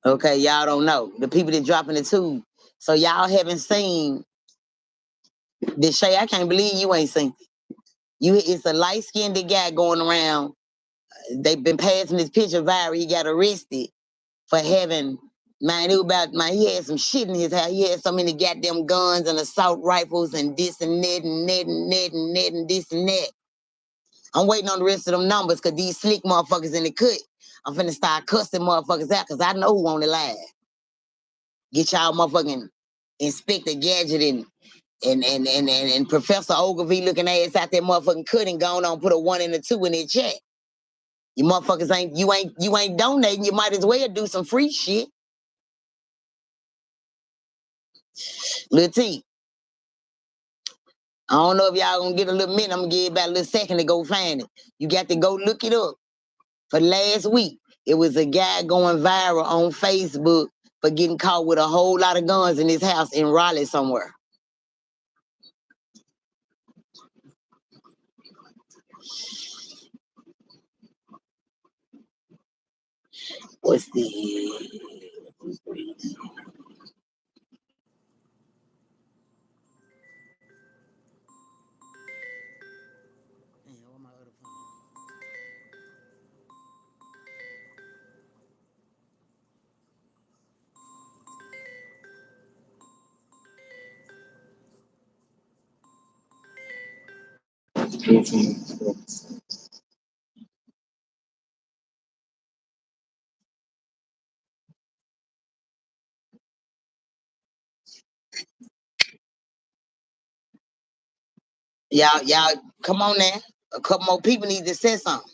Okay, y'all don't know. The people that dropping the 2. So y'all haven't seen this Shay. I can't believe you ain't seen it. It's a light-skinned guy going around. They've been passing this picture viral. He got arrested for having, man, it was about, man, he had some shit in his house. He had so many goddamn guns and assault rifles and this and that and that and that and that and this and that. I'm waiting on the rest of them numbers because these slick motherfuckers in the cut. I'm finna start cussing motherfuckers out because I know who on the line. Get y'all motherfucking Inspector Gadget and Professor Ogilvy looking ass out that motherfucking cut and going on put a 1 and a 2 in their chat. You motherfuckers ain't donating. You might as well do some free shit. Lil T, I don't know if y'all gonna get a little minute. I'm gonna give you about a little second to go find it. You got to go look it up. For last week, it was a guy going viral on Facebook for getting caught with a whole lot of guns in his house in Raleigh somewhere. What's the... Y'all, come on now. A couple more people need to say something.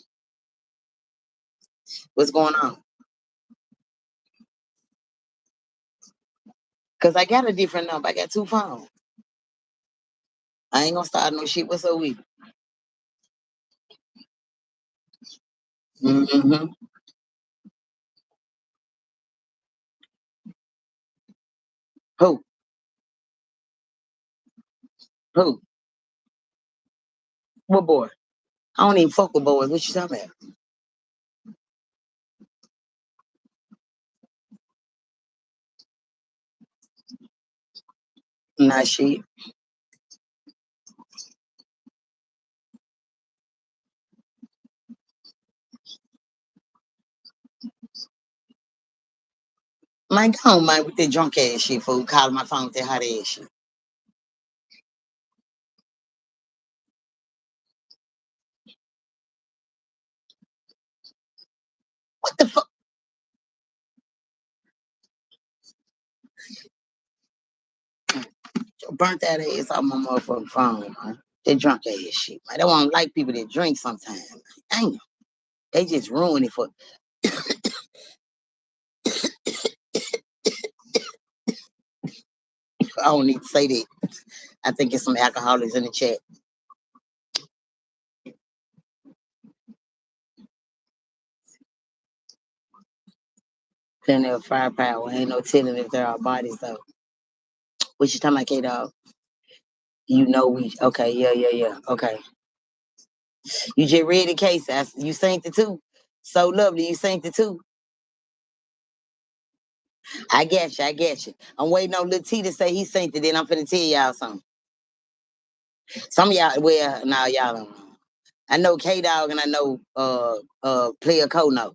What's going on? Because I got a different number. I got 2 phones. I ain't gonna start no shit. What's up with you? Mm-hmm. Who? Who? What boy? I don't even fuck with boys. What you talking about? Nah, shit. Man, go on, man, with that drunk ass shit, fool. Calling my phone with that hot ass shit. What the fuck? Burnt that ass off my motherfucking phone, man. That drunk ass shit, man. I don't like people that drink sometimes, man. Damn. They just ruin it for. I don't need to say that. I think it's some alcoholics in the chat. Plenty of firepower. Ain't no telling if they're our bodies, though. What you talking about, K-Dog? You know we. Okay, yeah. Okay. You just read the case. You synced it too. So lovely. You synced it too. I get you. I'm waiting on Lil T to say he synced it. Then I'm finna tell y'all something. Some of y'all, well, nah, y'all don't know. I know K Dog and I know Player Kono.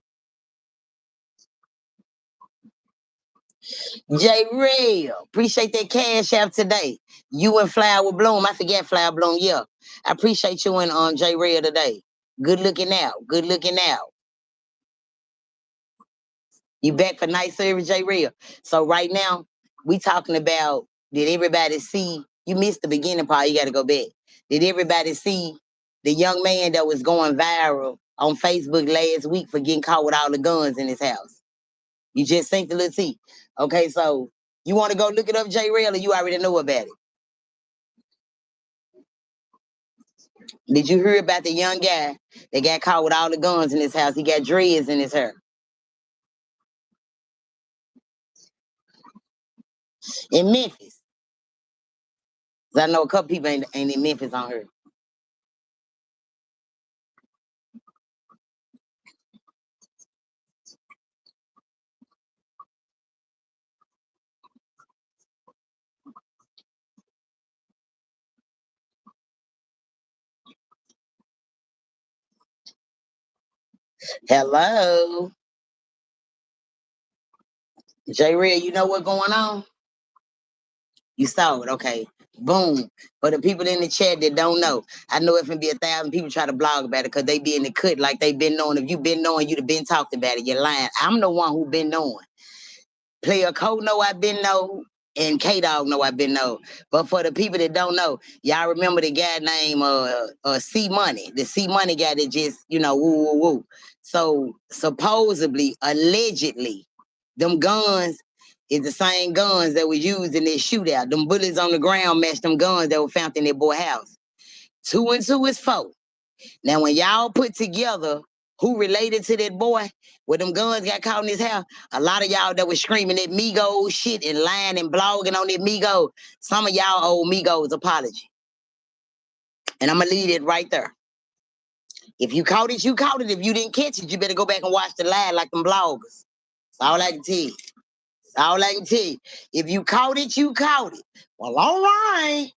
J Real, appreciate that cash app today. You and Flower Bloom. I forget Flower Bloom. Yeah. I appreciate you and J Real today. Good looking out. Good looking out. You back for night service, J Real. So right now, we talking about, did everybody see? You missed the beginning part. You got to go back. Did everybody see the young man that was going viral on Facebook last week for getting caught with all the guns in his house? You just think the little T. Okay, so you want to go look it up, J Rail, or you already know about it? Did you hear about the young guy that got caught with all the guns in his house? He got dreads in his hair. In Memphis. 'Cause I know a couple people ain't in Memphis on her. Hello. J Red, you know what's going on? You saw it, okay. Boom. For the people in the chat that don't know, I know it can be 1,000 people try to blog about it because they be in the cut like they been knowing. If you been knowing, you'd have been talked about it. You're lying. I'm the one who been knowing. Player Code know I been know, and K Dog know I been know. But for the people that don't know, y'all remember the guy named C Money, the C Money guy that just woo woo woo. So supposedly, allegedly, them guns is the same guns that were used in this shootout. Them bullets on the ground matched them guns that were found in their boy house. 2 and 2 is 4. Now, when y'all put together who related to that boy, where them guns got caught in his house, a lot of y'all that was screaming that Migos shit and lying and blogging on that Migos, some of y'all owe Migos apology. And I'm going to leave it right there. If you caught it, you caught it. If you didn't catch it, you better go back and watch the live like them bloggers. That's all I can tell you. That's all I can tell you. If you caught it, you caught it. Well, all right.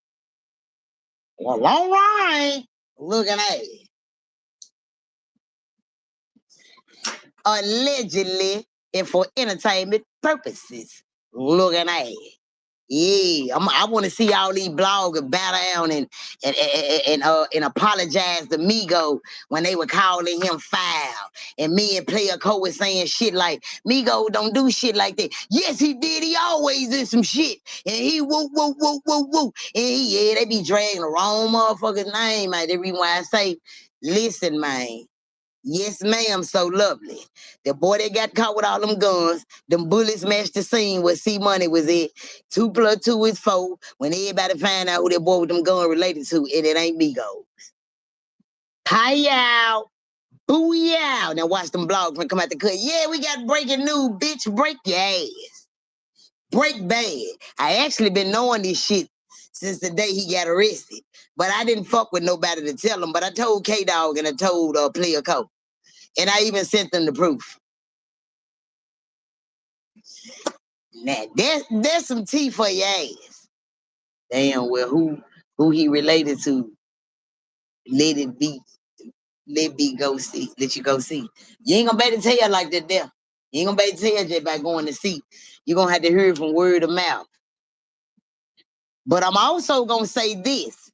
Well, all right. Looking at it. Allegedly and for entertainment purposes. Looking at it. Yeah, I want to see all these bloggers bow down and apologize to Migo when they were calling him foul. And me and Player Co was saying shit like, Migo don't do shit like that. Yes, he did. He always did some shit. And he woo, woo, woo, woo, woo. And they be dragging the wrong motherfucker's name, man. The reason why I say, listen, man. Yes, ma'am, so lovely. The boy that got caught with all them guns, them bullets matched the scene where C Money was at. 2 + 2 is 4. When everybody find out who that boy with them guns related to, and it ain't me go. Hi, y'all. Ooh, yeah. Now watch them blogs when come out the cut. Yeah, we got breaking news, bitch. Break your ass. Break bad. I actually been knowing this shit since the day he got arrested. But I didn't fuck with nobody to tell him. But I told K-Dog and I told Player Code. And I even sent them the proof. Now, there's some tea for your ass. Damn, well, who he related to, let it be. Let me go see. Let you go see. You ain't gonna be able to tell like that there. You ain't gonna be able to tell just by going to see. You're gonna have to hear it from word of mouth. But I'm also gonna say this.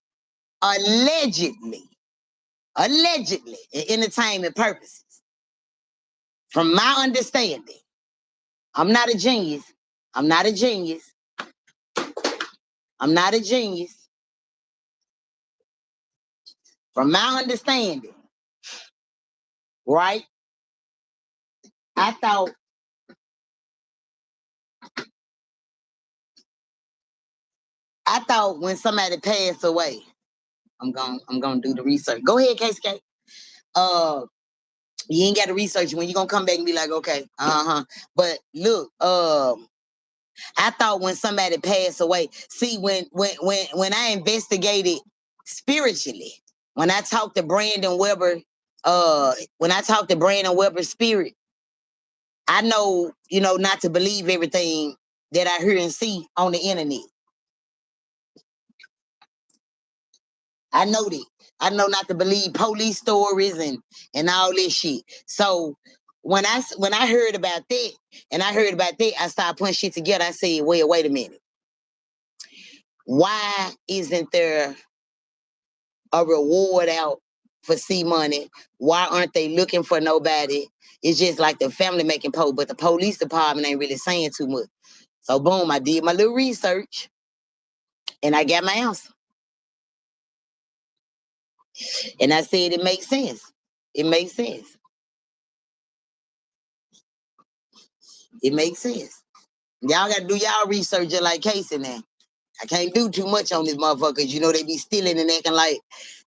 Allegedly, in entertainment purposes. From my understanding, I'm not a genius. I'm not a genius. I'm not a genius. From my understanding, right? I thought when somebody passed away, I'm gonna do the research. Go ahead, KSK. You ain't got to research when you gonna come back and be like, okay, But look, I thought when somebody passed away, see, when I investigated spiritually, when I talked to Brandon Weber, spirit, I know, not to believe everything that I hear and see on the internet. I know that. I know not to believe police stories and all this shit. So when I heard about that, I started putting shit together. I said, well, wait a minute. Why isn't there a reward out for C Money? Why aren't they looking for nobody? It's just like the family making post, but the police department ain't really saying too much. So boom, I did my little research and I got my answer. And I said it makes sense. It makes sense. It makes sense. Y'all gotta do y'all research just like Casey now. I can't do too much on this motherfuckers. They be stealing and acting like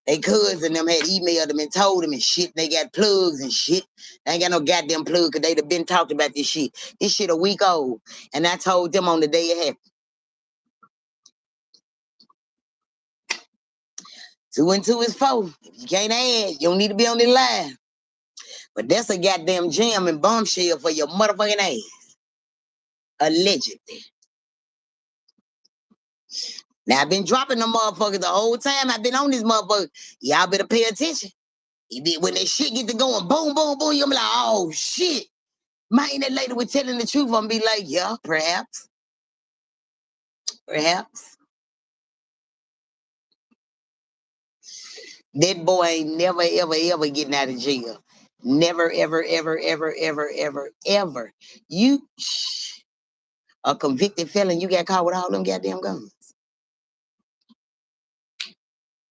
they cousin them had emailed them and told them and shit. They got plugs and shit. They ain't got no goddamn plug because they'd have been talked about this shit. This shit a week old. And I told them on the day it happened. 2 and 2 is 4. If you can't add, you don't need to be on the line. But that's a goddamn jam and bombshell for your motherfucking ass. Allegedly. Now, I've been dropping them motherfuckers the whole time I've been on this motherfucker. Y'all better pay attention. When that shit get to going, boom, boom, boom, you'll be like, oh, shit. Man, that lady was telling the truth. I'm be like, yeah, perhaps. Perhaps. That boy ain't never, ever, ever getting out of jail. Never, ever, ever, ever, ever, ever, ever. A convicted felon, you got caught with all them goddamn guns.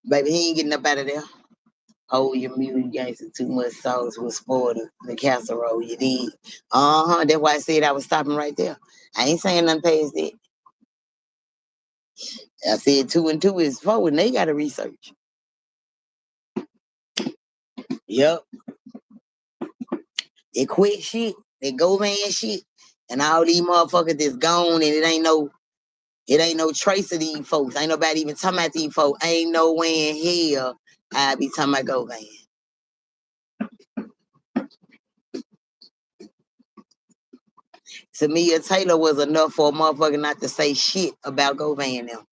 Baby, he ain't getting up out of there. Oh, your mule gangster, too much sauce will spoil the casserole, you did. That's why I said I was stopping right there. I ain't saying nothing past that. I said 2 and 2 is 4, and they got to research. Yep. They quit shit. They go van shit. And all these motherfuckers that's gone, and it ain't no trace of these folks. Ain't nobody even talking about these folks. Ain't no way in hell I be talking about go van. Tamia Taylor was enough for a motherfucker not to say shit about Govan now.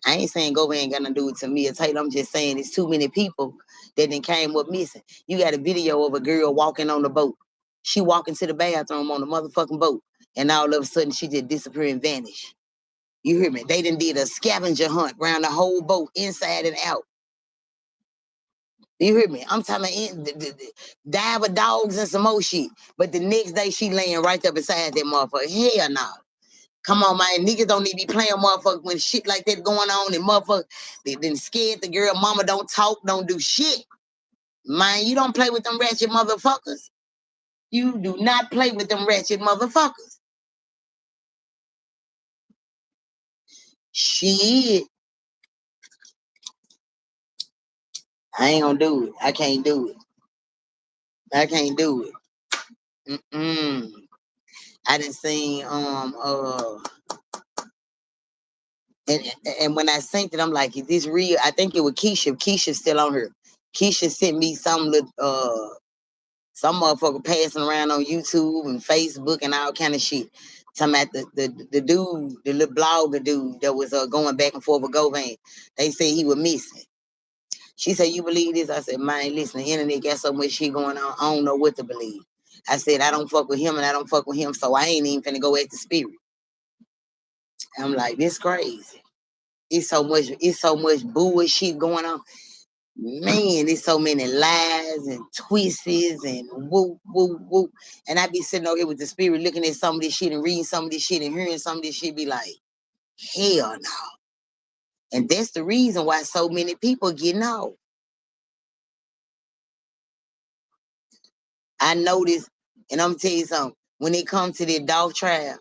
I ain't saying Govan got nothing to do with Tamia Taylor. I'm just saying it's too many people that then came up missing. You got a video of a girl walking on the boat. She walking to the bathroom on the motherfucking boat. And all of a sudden she just disappeared and vanished. You hear me? They done did a scavenger hunt around the whole boat, inside and out. You hear me? I'm talking about dive of dogs and some more shit. But the next day she laying right there beside that motherfucker. Hell no. Come on, man. Niggas don't need to be playing motherfucker when shit like that going on and motherfucker they been scared the girl mama don't talk, don't do shit. Man, you don't play with them ratchet motherfuckers. You do not play with them ratchet motherfuckers. Shit. I ain't gonna do it. I can't do it. I can't do it. I done seen and and when I synced it, I'm like, is this real? I think it was Keisha. Keisha's still on her. Keisha sent me some motherfucker passing around on YouTube and Facebook and all kind of shit. Talking about the dude, the little blogger dude that was going back and forth with Govan. They say he was missing. She said, you believe this? I said, man, listen, the internet got so much shit going on. I don't know what to believe. I said, I don't fuck with him and I don't fuck with him, so I ain't even finna go at the spirit. I'm like, this crazy. It's so much bullshit going on. Man, there's so many lies and twists and whoop, whoop, whoop. And I be sitting over here with the spirit looking at some of this shit and reading some of this shit and hearing some of this shit, be like, hell no. And that's the reason why so many people getting off. I noticed, and I'm gonna tell you something, when it comes to the dog trial,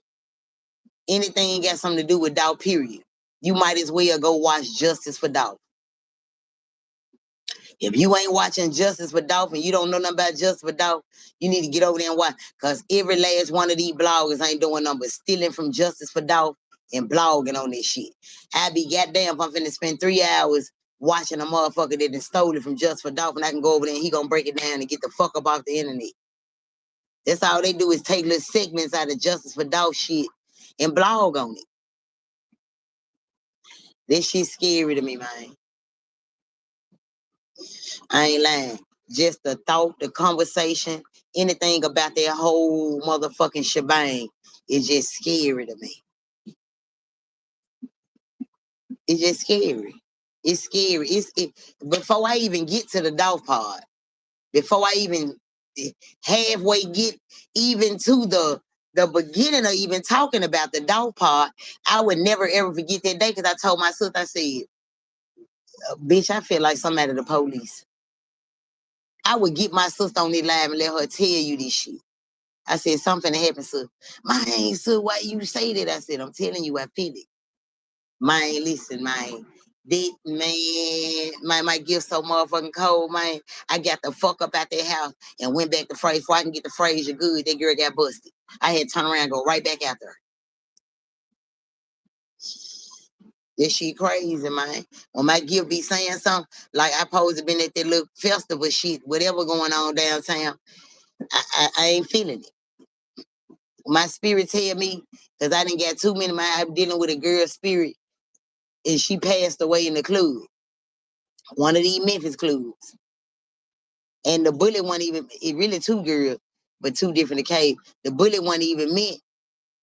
anything got something to do with dog, period, you might as well go watch Justice for Dog. If you ain't watching Justice for Dolphin, you don't know nothing about Justice for Dolphin, you need to get over there and watch. Because every last one of these bloggers ain't doing nothing but stealing from Justice for Dolphin and blogging on this shit. I be goddamn if I'm finna spend 3 hours watching a motherfucker that done stole it from Justice for Dolphin. I can go over there and he gonna break it down and get the fuck up off the internet. That's all they do is take little segments out of Justice for Dolphin shit and blog on it. This shit scary to me, man. I ain't lying. Just the thought, the conversation, anything about that whole motherfucking shebang is just scary to me. It's just scary. It's scary. Before I even get to the dog part, before I even halfway get even to the beginning of even talking about the dog part, I would never ever forget that day because I told my sister, I said, bitch, I feel like somebody of the police. I would get my sister on this live and let her tell you this shit. I said, something happened, sir. Man, sir, why you say that? I said, I'm telling you, I feel it. Man, listen, man. That man, my gift so motherfucking cold, man. I got the fuck up out that house and went back to phrase before I can get the phrase you're good. That girl got busted. I had to turn around and go right back after her. This shit crazy, man. When my gift be saying something, like I supposed to been at that little festival shit, whatever going on downtown, I ain't feeling it. My spirit tell me, because I didn't get too many, I'm dealing with a girl spirit, and she passed away in the club. One of these Memphis clubs. And the bullet wasn't even, it really two girls, but two different occasions. The bullet wasn't even meant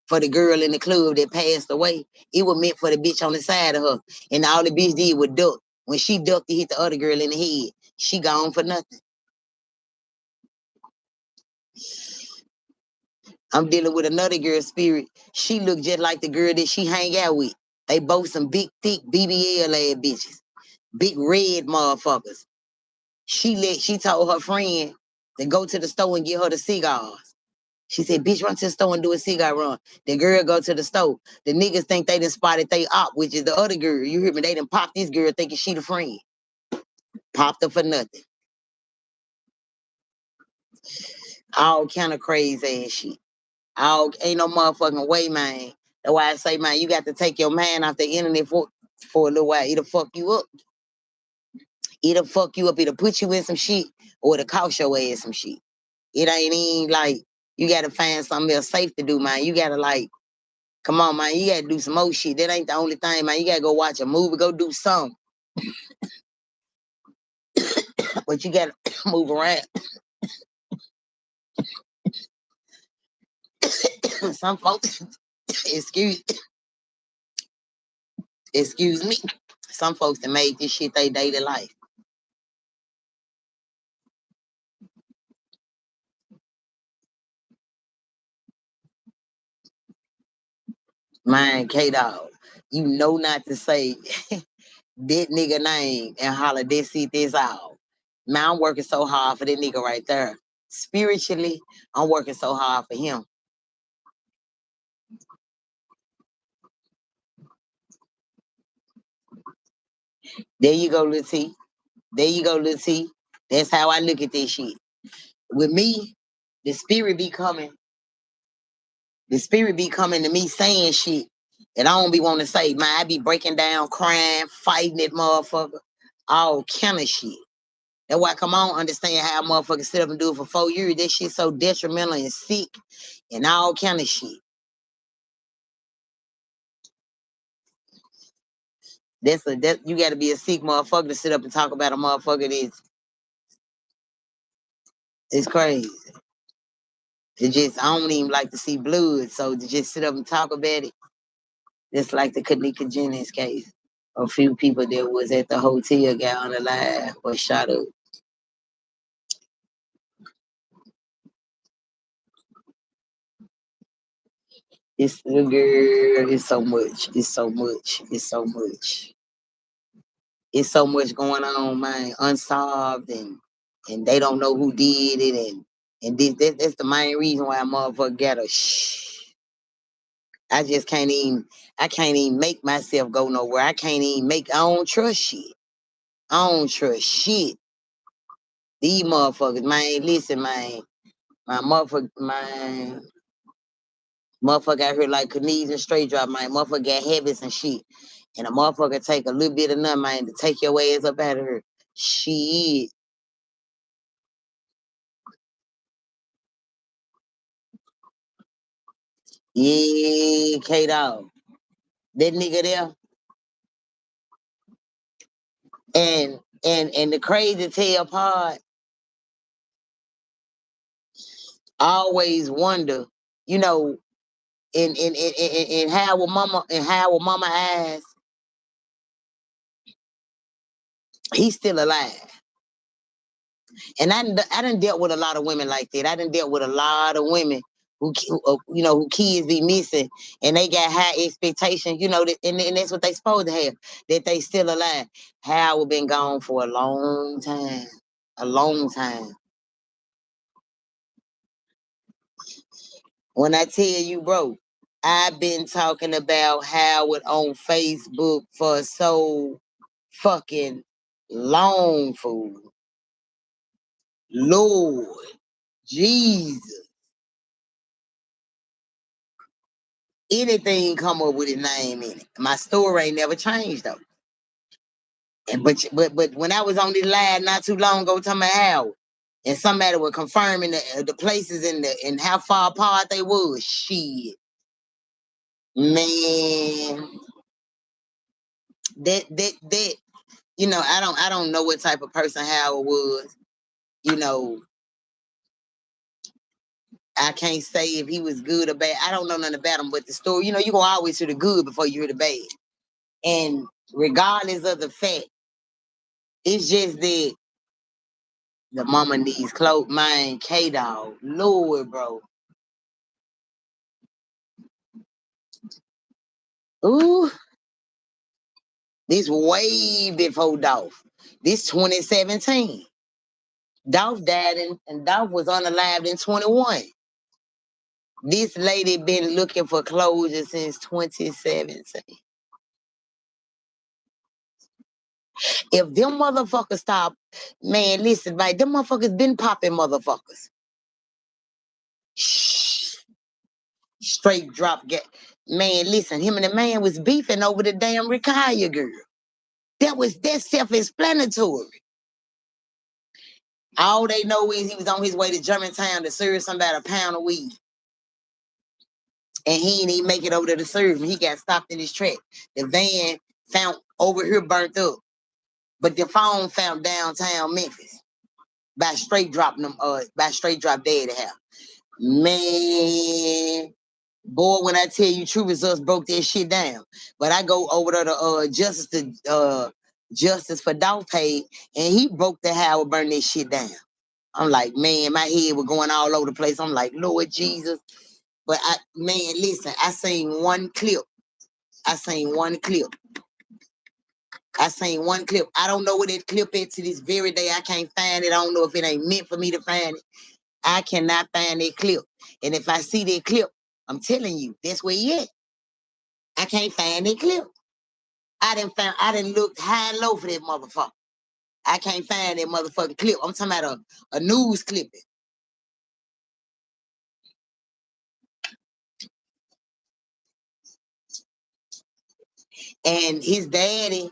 for the girl in the club that passed away. It was meant for the bitch on the side of her. And all the bitch did was duck. When she ducked, it hit the other girl in the head. She gone for nothing. I'm dealing with another girl spirit. She looked just like the girl that she hang out with. They both some big, thick BBL ass bitches. Big red motherfuckers. She told her friend to go to the store and get her the cigars. She said, bitch, run to the store and do a cigar run. The girl go to the store. The niggas think they done spotted they op, which is the other girl. You hear me? They done popped this girl thinking she the friend. Popped her for nothing. All kind of crazy ass shit. Ain't no motherfucking way, man. That's why I say, man, you got to take your man off the internet for a little while. It'll fuck you up. It'll fuck you up. It'll put you in some shit or it'll cost your ass some shit. It ain't even like you gotta find something else safe to do, man. You gotta like, come on, man. You gotta do some more shit. That ain't the only thing, man. You gotta go watch a movie, go do something. But you gotta move around. Some folks, excuse me. Some folks that made this shit their daily life. Man, K-Dog, you know not to say that nigga name and holler this shit this out. Man, I'm working so hard for that nigga right there. Spiritually, I'm working so hard for him. There you go, Lil T. There you go, Lil T. That's how I look at this shit. with me, the spirit be coming. The spirit be coming to me saying shit that I don't be wanting to say. Man, I be breaking down, crying, fighting that motherfucker, all kind of shit. That's why come on, understand how motherfuckers sit up and do it for 4 years. That shit so detrimental and sick and all kind of shit. That you got to be a sick motherfucker to sit up and talk about a motherfucker that's it's crazy. It just I don't even like to see blood, so to just sit up and talk about it, just like the Kanika Jennings case. A few people that was at the hotel got unalive or shot up. It's the girl. It's so much. It's so much. It's so much. It's so much going on, man, unsolved, and they don't know who did it, and that's the main reason why a motherfucker got a shh. I just can't even. I can't even make myself go nowhere. I can't even make. I don't trust shit. I don't trust shit. These motherfuckers, man. Listen, man. My motherfucker out here like Canadian straight drop, man. Motherfucker got habits and shit. And a motherfucker take a little bit of nothing, man, to take your ass up out of here. Shit. Yeah, K-Dog. That nigga there. And the crazy tail part, I always wonder, you know, in how mama asked, he's still alive. And I done dealt with a lot of women like that. I done dealt with a lot of women who kids be missing, and they got high expectations, and that's what they supposed to have, that they still alive. Howard been gone for a long time. When I tell you, bro, I've been talking about Howard on Facebook for so fucking long, fool. Lord Jesus. Anything come up with his name in it. My story ain't never changed though. And but when I was on this live not too long ago talking about Howard, and somebody was confirming the places and how far apart they was, shit, man, that I don't know what type of person Howard was. You know, I can't say if he was good or bad. I don't know nothing about him, but the story, you gonna always hear the good before you hear the bad. And regardless of the fact, it's just that the mama needs clothes. Mine, K-Dog. Lord, bro. Ooh, this way before Dolph. This 2017. Dolph died and Dolph was unalived in 21. This lady been looking for closure since 2017. If them motherfuckers stop, man, listen, man, them motherfuckers been popping motherfuckers. Shh. Straight drop get. Man, listen, him and the man was beefing over the damn Ricaya girl. That's self-explanatory. All they know is he was on his way to Germantown to serve somebody a pound of weed. And he didn't even make it over there to serve him. He got stopped in his track. The van found over here burnt up. But the phone found downtown Memphis by straight drop daddy house. Man, boy, when I tell you true results broke that shit down. But I go over there to Justice for Dog Pay, and he broke the how burn this shit down. I'm like, man, my head was going all over the place. I'm like, Lord Jesus. But listen, I seen one clip. I seen one clip. I don't know where that clip is to this very day. I can't find it. I don't know if it ain't meant for me to find it. I cannot find that clip. And if I see that clip, I'm telling you, that's where he at. I can't find that clip. I didn't look high and low for that motherfucker. I can't find that motherfucking clip. I'm talking about a news clipping. And his daddy,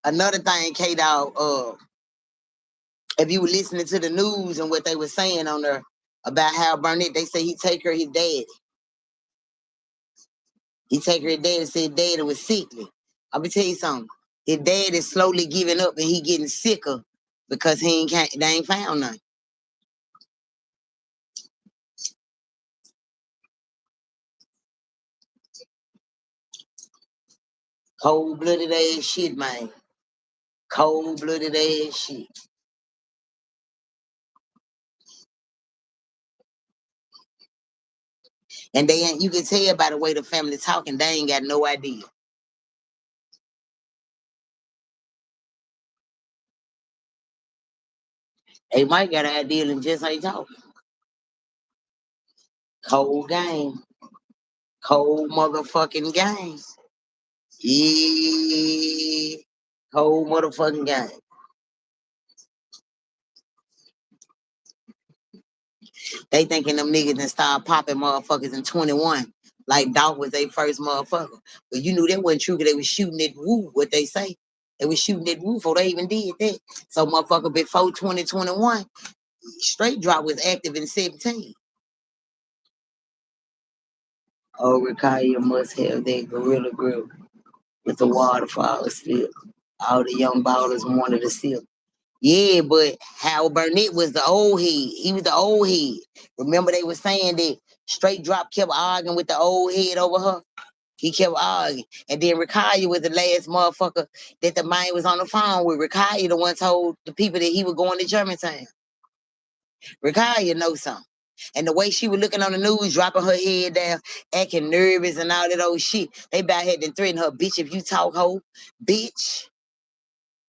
another thing, K-Dog, if you were listening to the news and what they were saying on there about how Burnett, they say he take her his daddy. He take her his daddy, said daddy was sickly. I'm gonna tell you something. His dad is slowly giving up and he getting sicker because they ain't found none. Cold-blooded ass shit, man. Cold-blooded ass shit. And they ain't, you can tell by the way the family talking, they ain't got no idea. They might got an idea and just ain't talking. Cold game. Cold motherfucking game. Yeah. Cold motherfucking game. They thinking them niggas done start popping motherfuckers in 21. Like Dolph was their first motherfucker. But you knew that wasn't true because they was shooting at roof, what they say. They was shooting at roof before they even did that. So motherfucker before 2021, Straight Drop was active in 17. Oh, Rakaya must have that gorilla grip with the waterfall slip. All the young ballers wanted to sip. Yeah, but Howard Burnett was the old head. He was the old head. Remember they were saying that Straight Drop kept arguing with the old head over her? He kept arguing. And then Rakaya was the last motherfucker that the man was on the phone with. Rakaya the one told the people that he was going to Germantown. Rakaya knows something. And the way she was looking on the news, dropping her head down, acting nervous and all that old shit, they about had to threaten her, bitch, if you talk, ho, bitch.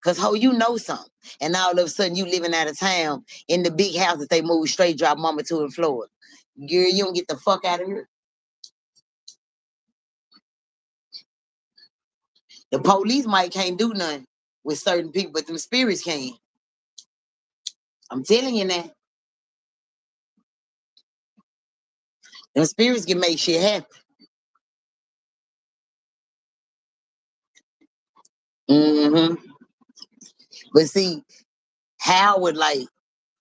Cause ho, you know something. And all of a sudden you living out of town in the big house that they moved Straight Drop mama to in Florida. Girl, you don't get the fuck out of here. The police might can't do nothing with certain people, but them spirits can. I'm telling you now. Them spirits can make shit happen. Mm-hmm. But see, Howard like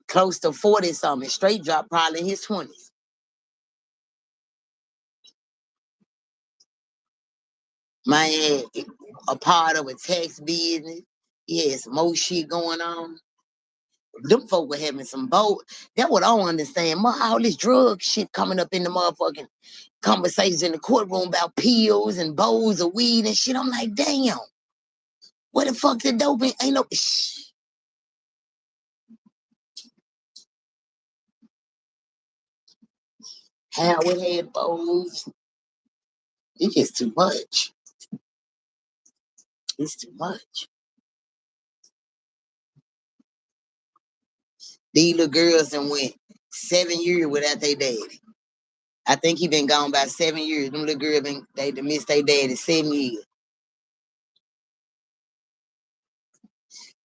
close to 40 something, Straight Drop probably in his 20s. Man, a part of a tax business. He had some more shit going on. Them folk were having some bold. That what I don't understand. All this drug shit coming up in the motherfucking conversations in the courtroom about pills and bowls of weed and shit. I'm like, damn, what the fuck the dope ain't no shh. Howard had bowls. It's just too much. It's too much. These little girls and went 7 years without their daddy. I think he been gone about 7 years. Them little girls they missed their daddy 7 years.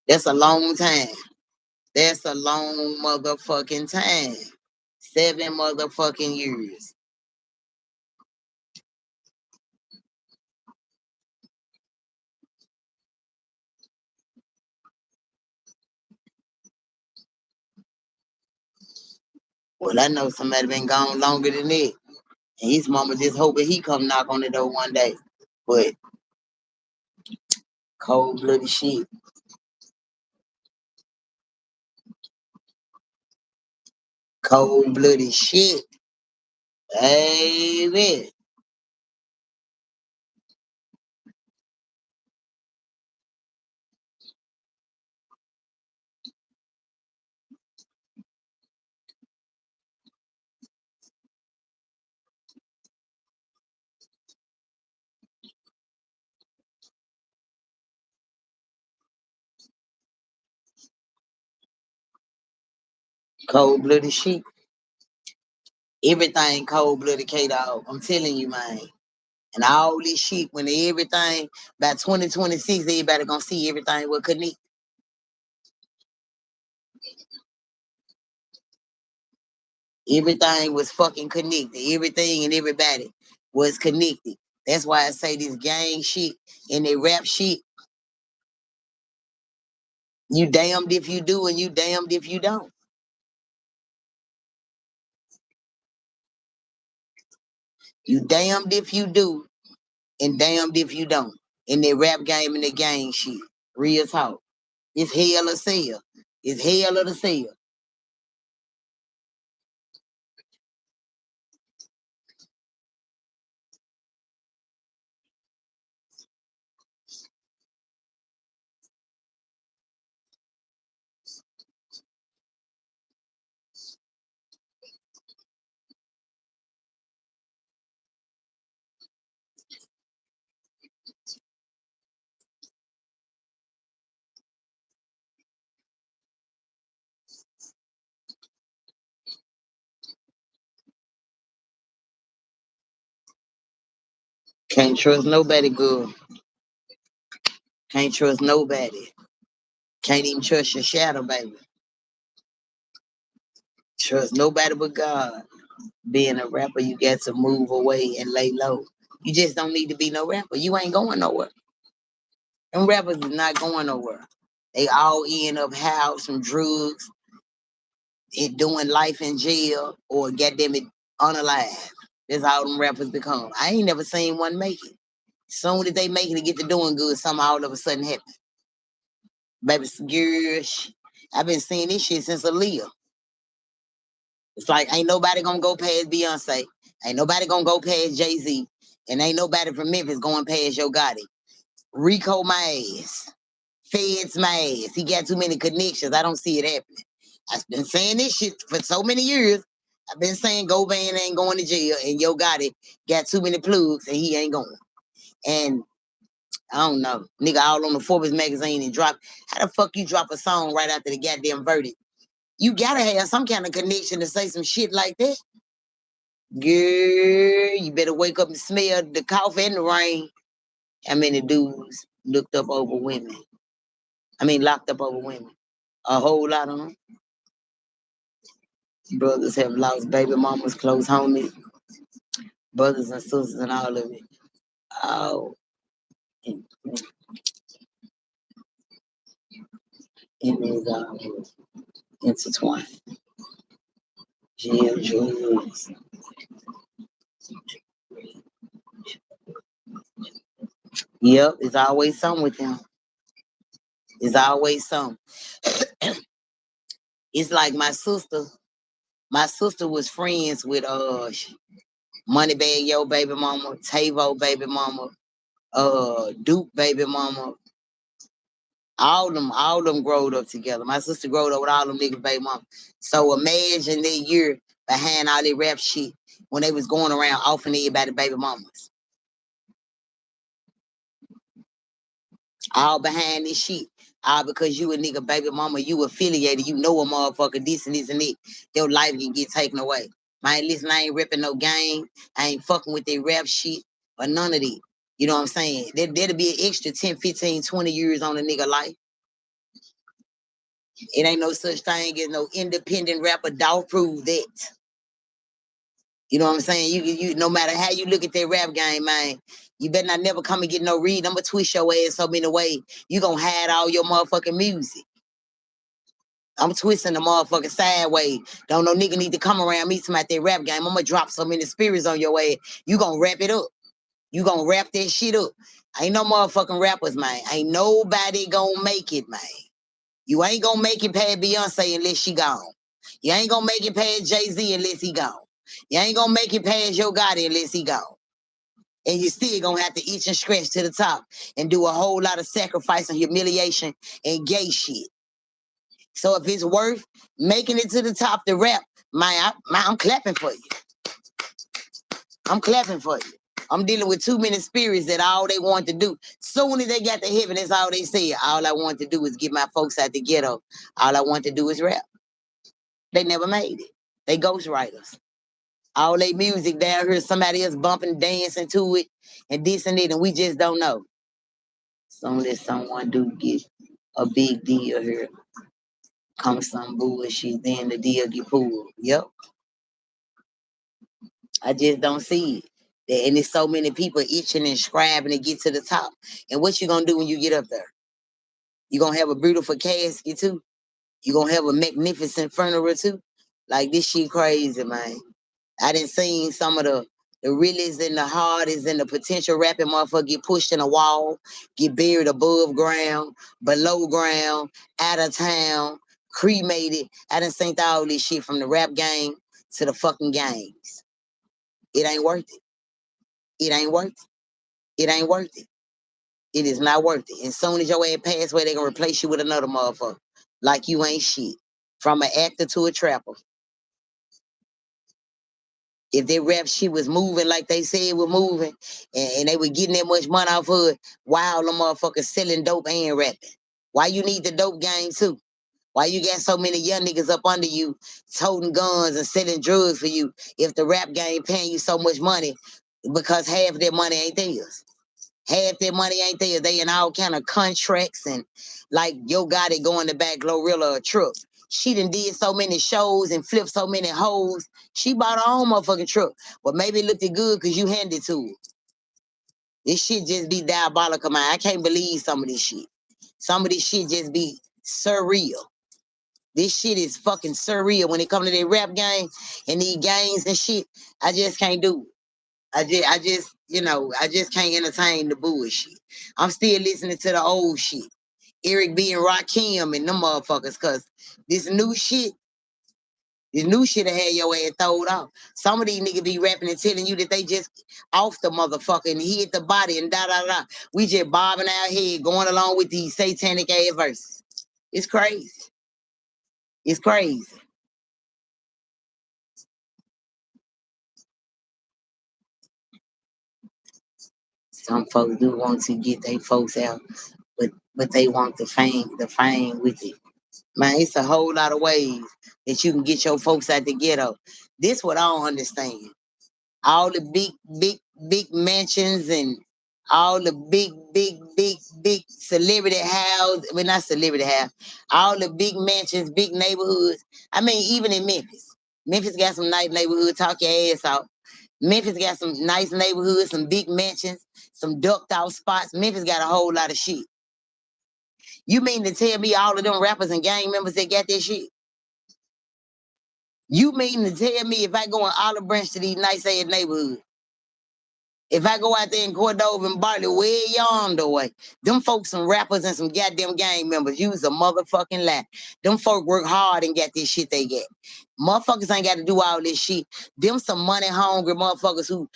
That's a long time. That's a long motherfucking time. 7 motherfucking years. Well, I know somebody been gone longer than that. And his mama just hoping he come knock on the door one day. But cold blooded shit. Cold blooded shit. Baby. Cold blooded shit. Everything cold blooded K Dog. I'm telling you, man. And all this shit, when everything by 2026, everybody gonna see everything will connect. Everything was fucking connected. Everything and everybody was connected. That's why I say this gang shit and they rap shit. You damned if you do and you damned if you don't. You damned if you do and damned if you don't. In their rap game and their gang shit. Real talk. It's hell or sell. It's hell or the sell. Can't trust nobody good. Can't trust nobody. Can't even trust your shadow, baby. Trust nobody but God. Being a rapper, you got to move away and lay low. You just don't need to be no rapper. You ain't going nowhere. Them rappers is not going nowhere. They all end up high some drugs and doing life in jail or goddamn it unalive. That's how them rappers become. I ain't never seen one make it. Soon as they make it to get to doing good, something all of a sudden happen. Baby, girl, I've been seeing this shit since Aaliyah. It's like ain't nobody gonna go past Beyonce. Ain't nobody gonna go past Jay-Z. And ain't nobody from Memphis going past Yo Gotti. Rico my ass. Feds my ass. He got too many connections. I don't see it happening. I've been saying this shit for so many years. I've been saying Go Band ain't going to jail and Yo Gotti got too many plugs and he ain't going. And I don't know. Nigga all on the Forbes magazine and drop. How the fuck you drop a song right after the goddamn verdict? You gotta have some kind of connection to say some shit like that. Girl, you better wake up and smell the coffee and the rain. How many dudes looked up over women? Locked up over women. A whole lot of them. Brothers have lost baby mamas, close homies, brothers and sisters, and all of it. Oh, and it's all intertwined. Jail, drugs. Yep, it's always something with them. It's always something. It's like my sister. My sister was friends with Moneybag Yo baby mama, Tavo baby mama, Duke baby mama. All them growed up together. My sister growed up with all them niggas baby mama. So imagine that year behind all that rap shit when they was going around offering everybody baby mamas. All behind this shit. All because you a nigga baby mama, you affiliated, you know a motherfucker, this and this and that. Your life can get taken away. Man, listen, I ain't ripping no game. I ain't fucking with their rap shit or none of that. You know what I'm saying? There'll be an extra 10, 15, 20 years on a nigga life. It ain't no such thing as no independent rapper. Dog prove that. You know what I'm saying? You no matter how you look at that rap game, man, you better not never come and get no read. I'm gonna twist your ass so many ways. You gonna hide all your motherfucking music. I'm twisting the motherfucking sideways. Don't no nigga need to come around me to my that rap game. I'm gonna drop so many spirits on your ass. You gonna wrap it up. You gonna wrap that shit up. Ain't no motherfucking rappers, man. Ain't nobody gonna make it, man. You ain't gonna make it past Beyonce unless she gone. You ain't gonna make it past Jay-Z unless he gone. You ain't gonna make it past Yo Gotti unless he gone. And you still gonna have to itch and scratch to the top and do a whole lot of sacrifice and humiliation and gay shit. So if it's worth making it to the top to rap, I'm clapping for you. I'm clapping for you. I'm dealing with too many spirits that all they want to do. Soon as they got to heaven, that's all they say. All I want to do is get my folks out the ghetto. All I want to do is rap. They never made it. They ghostwriters. All they music down here, somebody else bumping, dancing to it, and this and that, and we just don't know. Soon as someone do get a big deal here, comes some bullshit, then the deal get pulled. Yep. I just don't see it. And there's so many people itching and scribing to get to the top. And what you gonna do when you get up there? You gonna have a beautiful casket too? You gonna have a magnificent funeral too? Like this shit crazy, man. I done seen some of the realest and the hardest and the potential rapping motherfucker get pushed in a wall, get buried above ground, below ground, out of town, cremated. I done seen all this shit from the rap game to the fucking gangs. It ain't worth it. It ain't worth it. It ain't worth it. It is not worth it. And soon as your ass pass away, they gonna replace you with another motherfucker. Like you ain't shit. From an actor to a trapper. If their rap shit was moving like they said it was moving, and they were getting that much money off of it, why all the motherfuckers selling dope and rapping? Why you need the dope game too? Why you got so many young niggas up under you toting guns and selling drugs for you if the rap game paying you so much money because half of their money ain't theirs? Half their money ain't theirs. They in all kind of contracts and like yo got it going to back Glorilla a truck. She done did so many shows and flipped so many hoes. She bought her own motherfucking truck. But maybe it looked good because you handed to her. This shit just be diabolical, man. I can't believe some of this shit. Some of this shit just be surreal. This shit is fucking surreal when it comes to their rap game and these gangs and shit. I just can't do it. I just can't entertain the bullshit. I'm still listening to the old shit. Eric B and Rakim and them motherfuckers, cause this new shit, that had your ass throwed off. Some of these niggas be rapping and telling you that they just off the motherfucker and hit the body and da da da. We just bobbing our head going along with these satanic ass verses. It's crazy. It's crazy. Some folks do want to get their folks out, but they want the fame with it. Man, it's a whole lot of ways that you can get your folks out the ghetto. This what I don't understand. All the big mansions and all the big celebrity house. Well, not celebrity house. All the big mansions, big neighborhoods. I mean, even in Memphis. Memphis got some nice neighborhoods. Talk your ass out. Memphis got some nice neighborhoods, some big mansions, some ducked out spots. Memphis got a whole lot of shit. You mean to tell me all of them rappers and gang members that got that shit? You mean to tell me if I go in Olive Branch to these nice ass neighborhoods, if I go out there in Cordova and Bartley, way yonder way, them folks some rappers and some goddamn gang members, use a motherfucking lie. Them folk work hard and get this shit they get. Motherfuckers ain't got to do all this shit. Them some money hungry motherfuckers who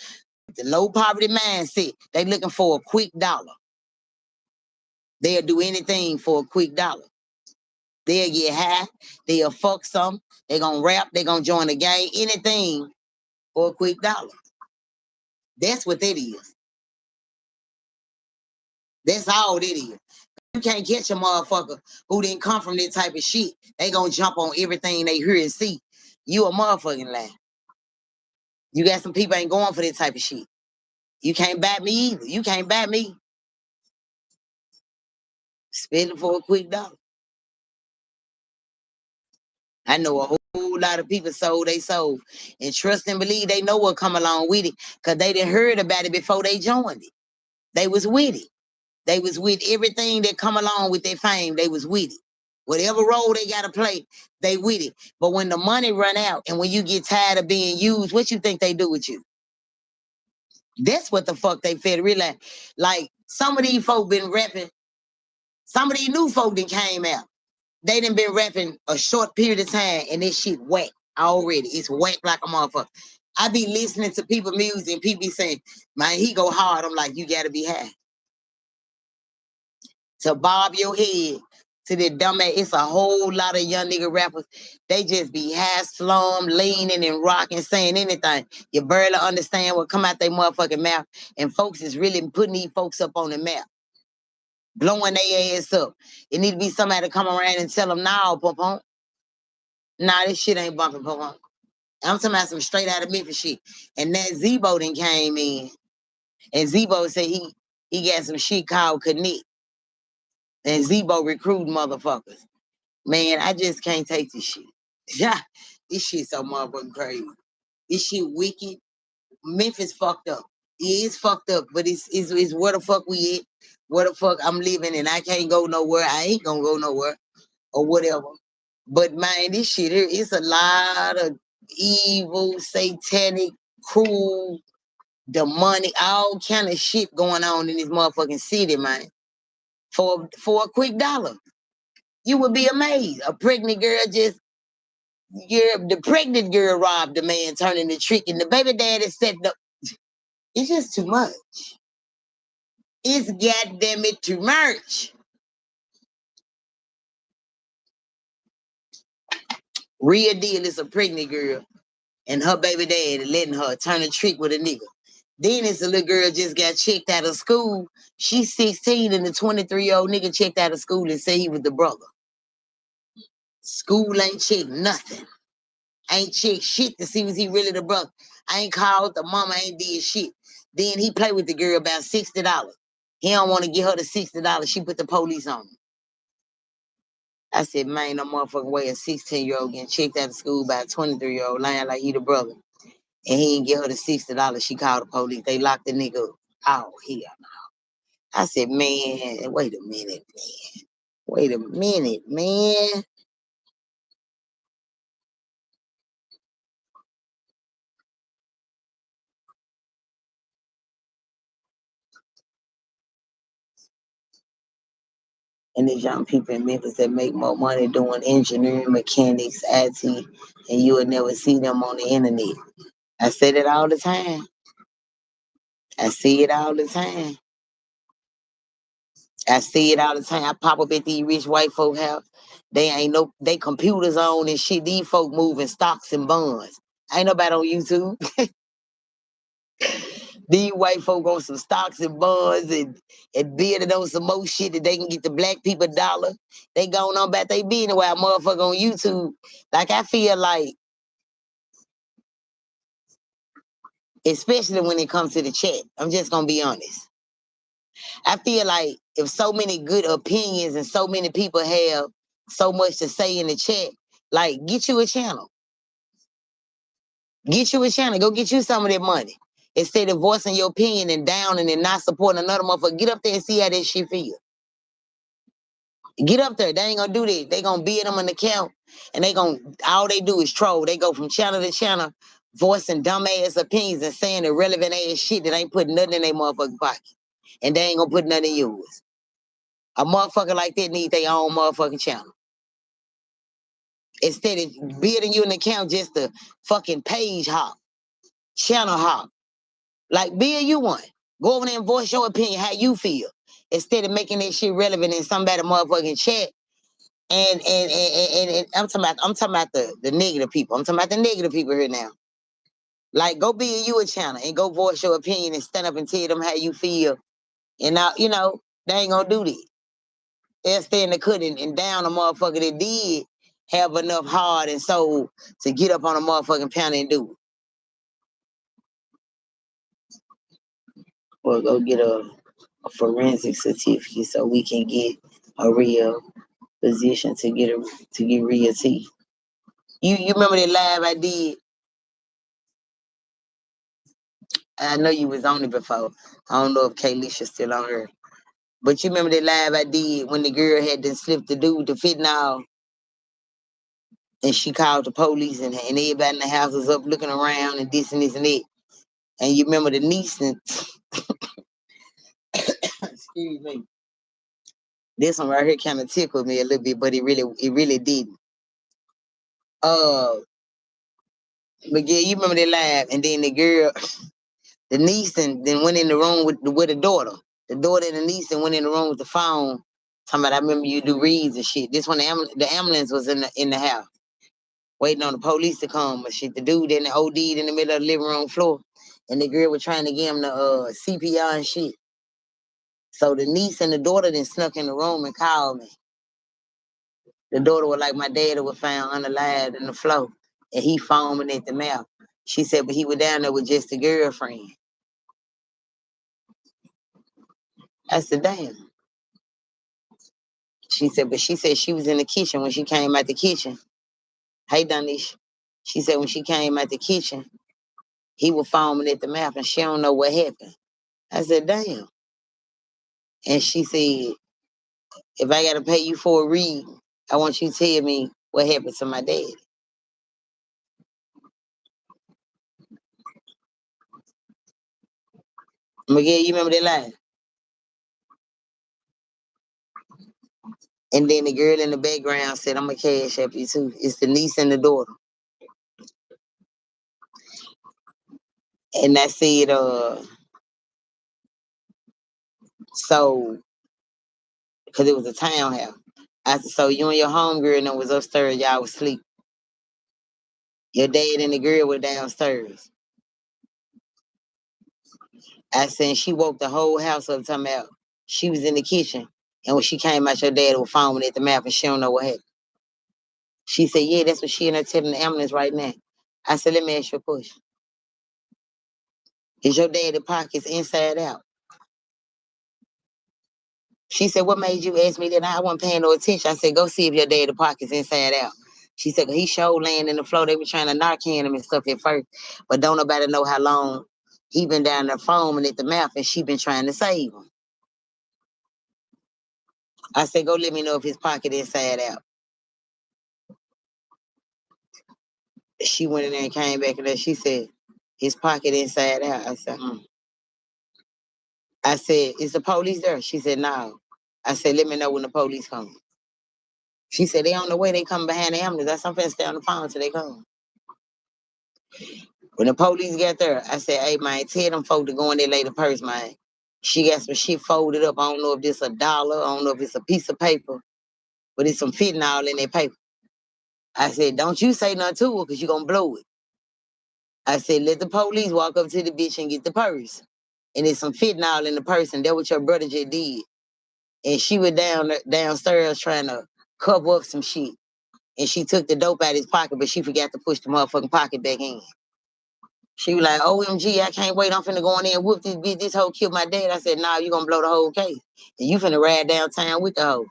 the low poverty mindset. They looking for a quick dollar. They'll do anything for a quick dollar. They'll get high. They'll fuck some. They gonna rap. They gonna join the gang. Anything for a quick dollar. That's what that is. That's all that is. You can't catch a motherfucker who didn't come from that type of shit. They gonna jump on everything they hear and see. You a motherfucking lie. You got some people ain't going for that type of shit. You can't bat me either. You can't bat me. Spend it for a quick dollar. I know a whole lot of people sold they soul and trust and believe they know what come along with it because they didn't heard about it before they joined it. They was with it. They was with everything that come along with their fame. They was with it. Whatever role they got to play, they with it. But when the money run out and when you get tired of being used, what you think they do with you? That's what the fuck they fail to realize. Like some of these folk been rapping. Some of these new folk that came out. They done been rapping a short period of time and this shit whack already. It's whack like a motherfucker. I be listening to people music and people be saying, man, he go hard. I'm like, you gotta be high. To bob your head to the dumbass. It's a whole lot of young nigga rappers. They just be high slum, leaning and rocking, saying anything. You barely understand what come out their motherfucking mouth. And folks is really putting these folks up on the map, blowing their ass up. It need to be somebody to come around and tell them, nah, pump. Nah, this shit ain't bumping, pump. I'm talking about some straight out of Memphis shit. And that Zebo then came in. And Zebo said he got some shit called Connect. And Zebo recruit motherfuckers. Man, I just can't take this shit. Yeah, this shit so motherfucking crazy. This shit wicked. Memphis fucked up. Yeah, it's fucked up, but it's where the fuck we at, where the fuck I'm living, and I can't go nowhere. I ain't gonna go nowhere or whatever. But man, this shit here, it's a lot of evil, satanic, cruel, demonic, all kind of shit going on in this motherfucking city, man. For a quick dollar, you would be amazed. A pregnant girl the pregnant girl robbed the man, turning the trick, and the baby daddy said, "No, it's just too much. It's goddamn it too much." Real deal is a pregnant girl and her baby daddy letting her turn a trick with a nigga. Then it's a little girl just got checked out of school. She's 16 and the 23-year-old nigga checked out of school and said he was the brother. School ain't checked nothing. Ain't checked shit to see was he really the brother. I ain't called the mama, ain't did shit. Then he played with the girl about $60. He don't want to give her the $60. She put the police on him. I said, man, no motherfucking way a 16-year-old getting checked out of school by a 23-year-old lying like he the brother. And he didn't give her the $60. She called the police. They locked the nigga up. Oh, hell no. I said, man, wait a minute, man. Wait a minute, man. And there's young people in Memphis that make more money doing engineering, mechanics, IT, and you would never see them on the internet. I say that all the time. I see it all the time. I see it all the time. I pop up at these rich white folk house. They computers on and shit. These folk moving stocks and bonds. Ain't nobody on YouTube. These white folk on some stocks and bonds and bidding on some more shit that they can get the black people dollar. They going on about they being while motherfucker on YouTube. Like I feel like, especially when it comes to the chat, I'm just gonna be honest. I feel like if so many good opinions and so many people have so much to say in the chat, like get you a channel. Get you a channel. Go get you some of that money. Instead of voicing your opinion and downing and not supporting another motherfucker, get up there and see how that shit feel. Get up there. They ain't gonna do that. They gonna bid them an account and all they do is troll. They go from channel to channel, voicing dumbass opinions and saying irrelevant ass shit that ain't putting nothing in their motherfucking pocket. And they ain't gonna put nothing in yours. A motherfucker like that need their own motherfucking channel. Instead of bidding you an account just to fucking page hop, channel hop. Like, build you one. Go over there and voice your opinion, how you feel. Instead of making that shit relevant in somebody motherfucking chat. And I'm talking about the negative people. I'm talking about the negative people here now. Like, go build you a channel and go voice your opinion and stand up and tell them how you feel. And now, they ain't gonna do that. They'll stand the cutting and down a motherfucker that did have enough heart and soul to get up on a motherfucking panel and do it. Or go get a forensic certificate so we can get a real physician to get real teeth. You remember that live I did? I know you was on it before. I don't know if Kaylisha's still on her. But you remember that live I did when the girl had to slip the dude to fentanyl and she called the police and everybody in the house was up looking around and this and this and that. And you remember the niece and excuse me. This one right here kind of tickled me a little bit, but it really didn't. But yeah, you remember that live, and then the girl, the niece, and then went in the room with the daughter. The daughter and the niece and went in the room with the phone. Talking about, I remember you do reads and shit. This one, the ambulance was in the house, waiting on the police to come. But shit, the dude in the OD'd in the middle of the living room floor, and the girl was trying to give him the CPR and shit. So the niece and the daughter then snuck in the room and called me. The daughter was like, my daddy was found unalive in the floor, and he foaming at the mouth. She said, but he was down there with just a girlfriend. I said, damn. She said, but she said she was in the kitchen when she came out the kitchen. Hey, Danish. She said when she came out the kitchen, He was foaming at the mouth and she don't know what happened. I said, damn. And she said, if I gotta pay you for a read, I want you to tell me what happened to my dad. Miguel, you remember that line? And then the girl in the background said, I'm gonna cash up you too. It's the niece and the daughter. And I said, so, because it was a townhouse. I said, so you and your homegirl and was upstairs, y'all was asleep. Your dad and the girl were downstairs. I said, she woke the whole house up talking about she was in the kitchen. And when she came out, your dad was foaming at the mouth and she don't know what happened. She said, yeah, that's what she and her telling the ambulance right now. I said, let me ask you a question. Is your daddy pockets inside out? She said, what made you ask me that? I wasn't paying no attention. I said, go see if your daddy pockets inside out. She said, he showed laying in the floor. They were trying to Narcan him and stuff at first. But don't nobody know how long he been down there foaming at the mouth and she been trying to save him. I said, go let me know if his pocket inside out. She went in there and came back and then she said, his pocket inside out. I said, I said, is the police there? She said, no. I said, let me know when the police come. She said, they on the way. They come behind the ambulance. I said, I'm finna stay on the phone till they come. When the police got there, I said, hey, man, tell them folk to go in there lay the purse, man. She got some shit folded up. I don't know if this $1. I don't know if it's a piece of paper, but it's some fentanyl in that paper. I said, don't you say nothing to her because you're going to blow it. I said, let the police walk up to the bitch and get the purse. And there's some fentanyl in the purse, and that's what your brother just did. And she was downstairs trying to cover up some shit. And she took the dope out of his pocket, but she forgot to push the motherfucking pocket back in. She was like, OMG, I can't wait. I'm finna go in there and whoop this bitch. This hoe killed my dad. I said, nah, you gonna blow the whole case. And you finna ride downtown with the hoe.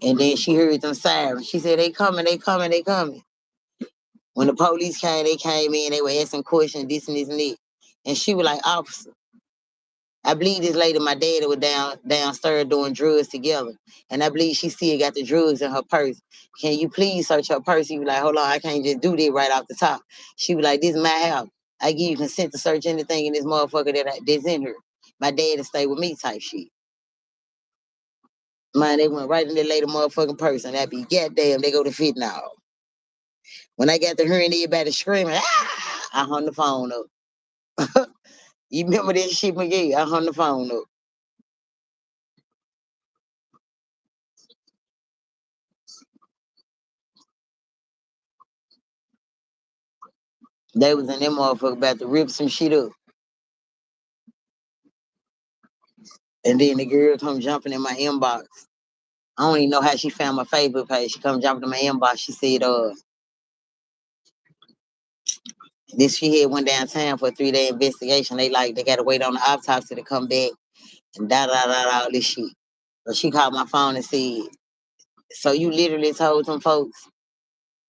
And then she heard them sirens. She said, they coming, they coming, they coming. When the police came, they came in, they were asking questions, this and this and that. And she was like, officer, I believe this lady, my daddy was downstairs doing drugs together. And I believe she still got the drugs in her purse. Can you please search her purse? He was like, hold on, I can't just do that right off the top. She was like, this is my house. I give you consent to search anything in this motherfucker that's in here. My dad to stay with me type shit. Man, they went right in that lady motherfucking purse and I be, goddamn, they go to fentanyl. When I got to hearing everybody screaming, ah, I hung the phone up. You remember that shit, McGee? I hung the phone up. They was in them motherfucker about to rip some shit up. And then the girl come jumping in my inbox. I don't even know how she found my Facebook page. She come jumping in my inbox. She said, this she had went downtown for a 3-day investigation. They gotta wait on the autopsy to come back and all this shit. But she called my phone and said, so you literally told them folks?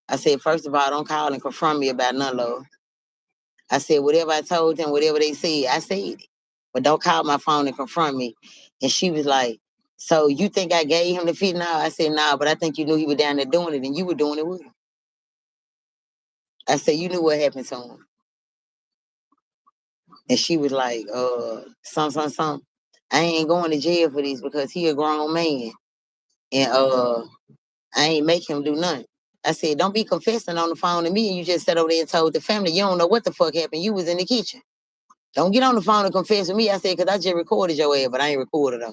I said, first of all, don't call and confront me about none of it. I said, whatever I told them, whatever they said, I said it. But don't call my phone and confront me. And she was like, so you think I gave him the fentanyl? I said, nah, but I think you knew he was down there doing it and you were doing it with him. I said, you knew what happened to him. And she was like, some. I ain't going to jail for this because he a grown man. And I ain't make him do nothing. I said, don't be confessing on the phone to me and you just sat over there and told the family you don't know what the fuck happened. You was in the kitchen. Don't get on the phone and confess with me. I said, because I just recorded your ass, but I ain't recorded her.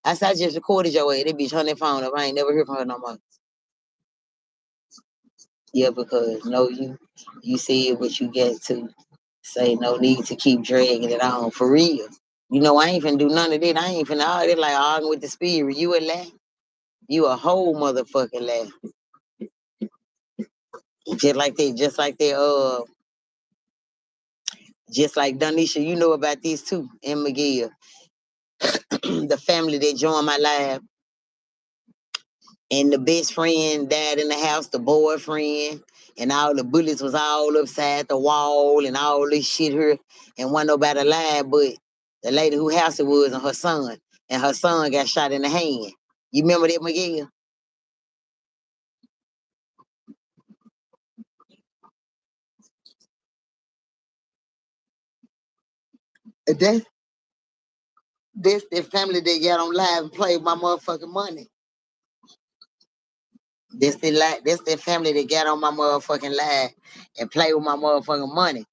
I said, I just recorded your ass. That bitch hung that phone up. I ain't never heard from her no more. Yeah, because no, you said what you get to say. No need to keep dragging it on for real. You know, I ain't finna do none of that. I ain't finna all that like arguing with the spirit. You a lie. You a whole motherfucking lie. Just like that, just like Donisha, you know about this too, and Miguel. The family that joined my live, And the best friend died in the house, the boyfriend, and all the bullets was all upside the wall and all this shit here. And wasn't nobody alive but the lady who house it was and her son. And her son got shot in the hand. You remember that, Miguel? That's, that's the family that got on live and played with my motherfucking money. That's the family that got on my motherfucking live and played with my motherfucking money.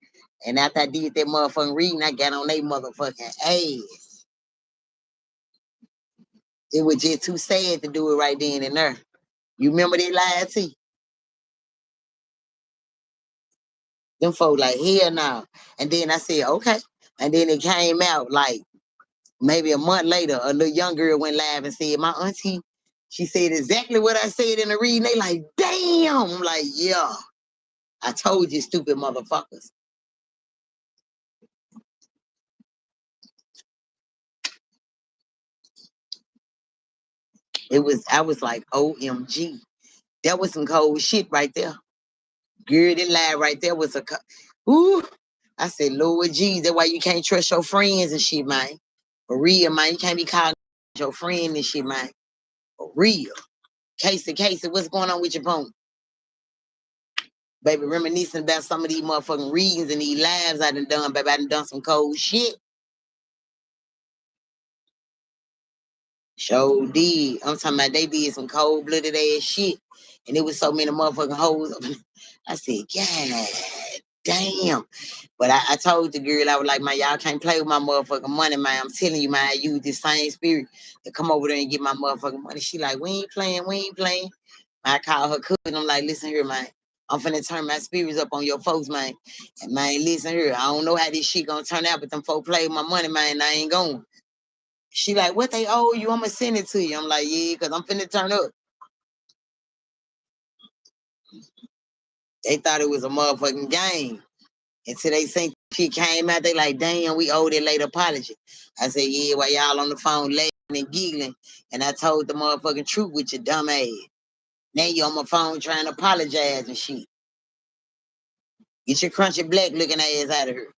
And after I did that motherfucking reading, I got on they motherfucking ass. It was just too sad to do it right then and there. You remember that live T? Them folks like, hell no. And then I said, okay. And then it came out like maybe a month later, a little young girl went live and said, my auntie, she said exactly what I said in the reading. They like, damn. I'm like, yeah. I told you, stupid motherfuckers. I was like, OMG. That was some cold shit right there. Girl, that lie right there was ooh. I said, Lord Jesus, that's why you can't trust your friends and shit, man. For real, man. You can't be calling your friend and shit, man. For real. Casey, what's going on with your phone? Baby, reminiscing about some of these motherfucking readings and these lives I done done, baby. I done done some cold shit. Sure did. I'm talking about they did some cold-blooded ass shit. And it was so many motherfucking hoes. I said, God damn. But I told the girl, I was like, man, y'all can't play with my motherfucking money, man. I'm telling you, man, I use this same spirit to come over there and get my motherfucking money. She like, we ain't playing. I call her cousin. I'm like, listen here, man. I'm finna turn my spirits up on your folks, man. And man, listen here. I don't know how this shit gonna turn out, but them folks play with my money, man. I ain't going. She like, what they owe you? I'ma send it to you. I'm like, yeah, because I'm finna turn up. They thought it was a motherfucking game. Until they think shit came out, they like, damn, we owe that late apology. I said, yeah, while y'all on the phone laughing and giggling. And I told the motherfucking truth with your dumb ass. Now you on my phone trying to apologize and shit. Get your crunchy black looking ass out of here.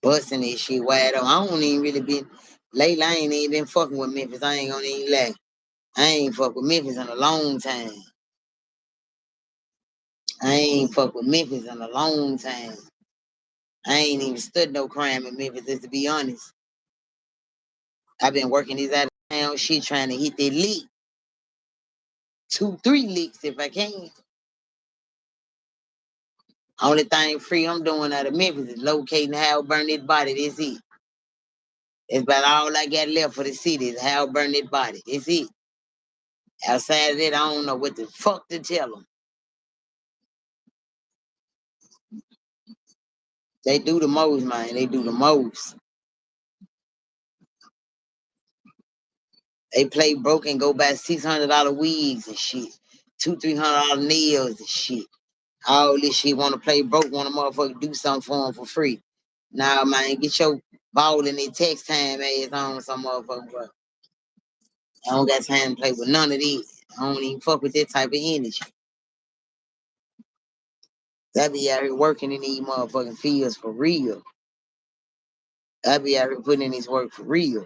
Busting this shit wide open. I don't even really been, lately I ain't even been fucking with Memphis. I ain't gonna even lie. I ain't fuck with Memphis in a long time. I ain't fuck with Memphis in a long time. I ain't even stood no crime in Memphis, just to be honest. I've been working these out of town shit trying to hit that lick. 2, 3 licks if I can. Only thing free I'm doing out of Memphis is locating how burn that body. That's it. That's about all I got left for the city is how burn that body. That's it. Outside of that, I don't know what the fuck to tell them. They do the most, man. They do the most. They play broke and go buy $600 wigs and shit. $200-300 nails and shit. All this shit want to play broke, want a motherfucker do something for them for free. Nah, man, get your ball in their text time ass on some motherfucker, bro. I don't got time to play with none of this. I don't even fuck with that type of energy. I be out here working in these motherfucking fields for real. I be out here putting in this work for real.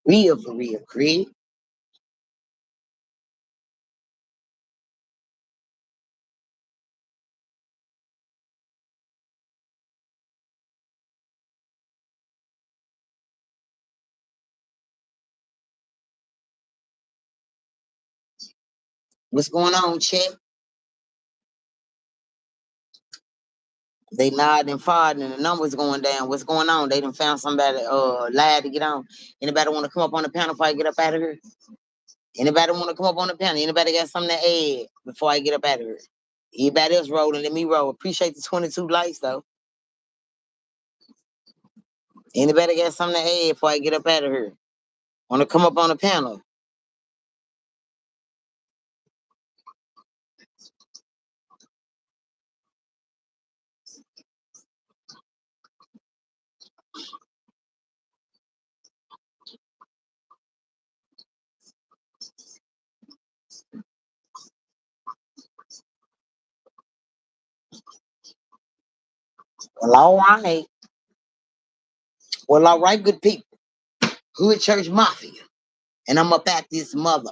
Real for real, Craig. What's going on, Chet? They nodding and farting and the numbers going down. What's going on? They done found somebody lied to get on. Anybody want to come up on the panel before I get up out of here? Anybody want to come up on the panel? Anybody got something to add before I get up out of here? Anybody else rolling? Let me roll. Appreciate the 22 likes though. Anybody got something to add before I get up out of here? Want to come up on the panel? Well, all right. Well, all right, good people. Hood Church Mafia. And I'm up at this mother.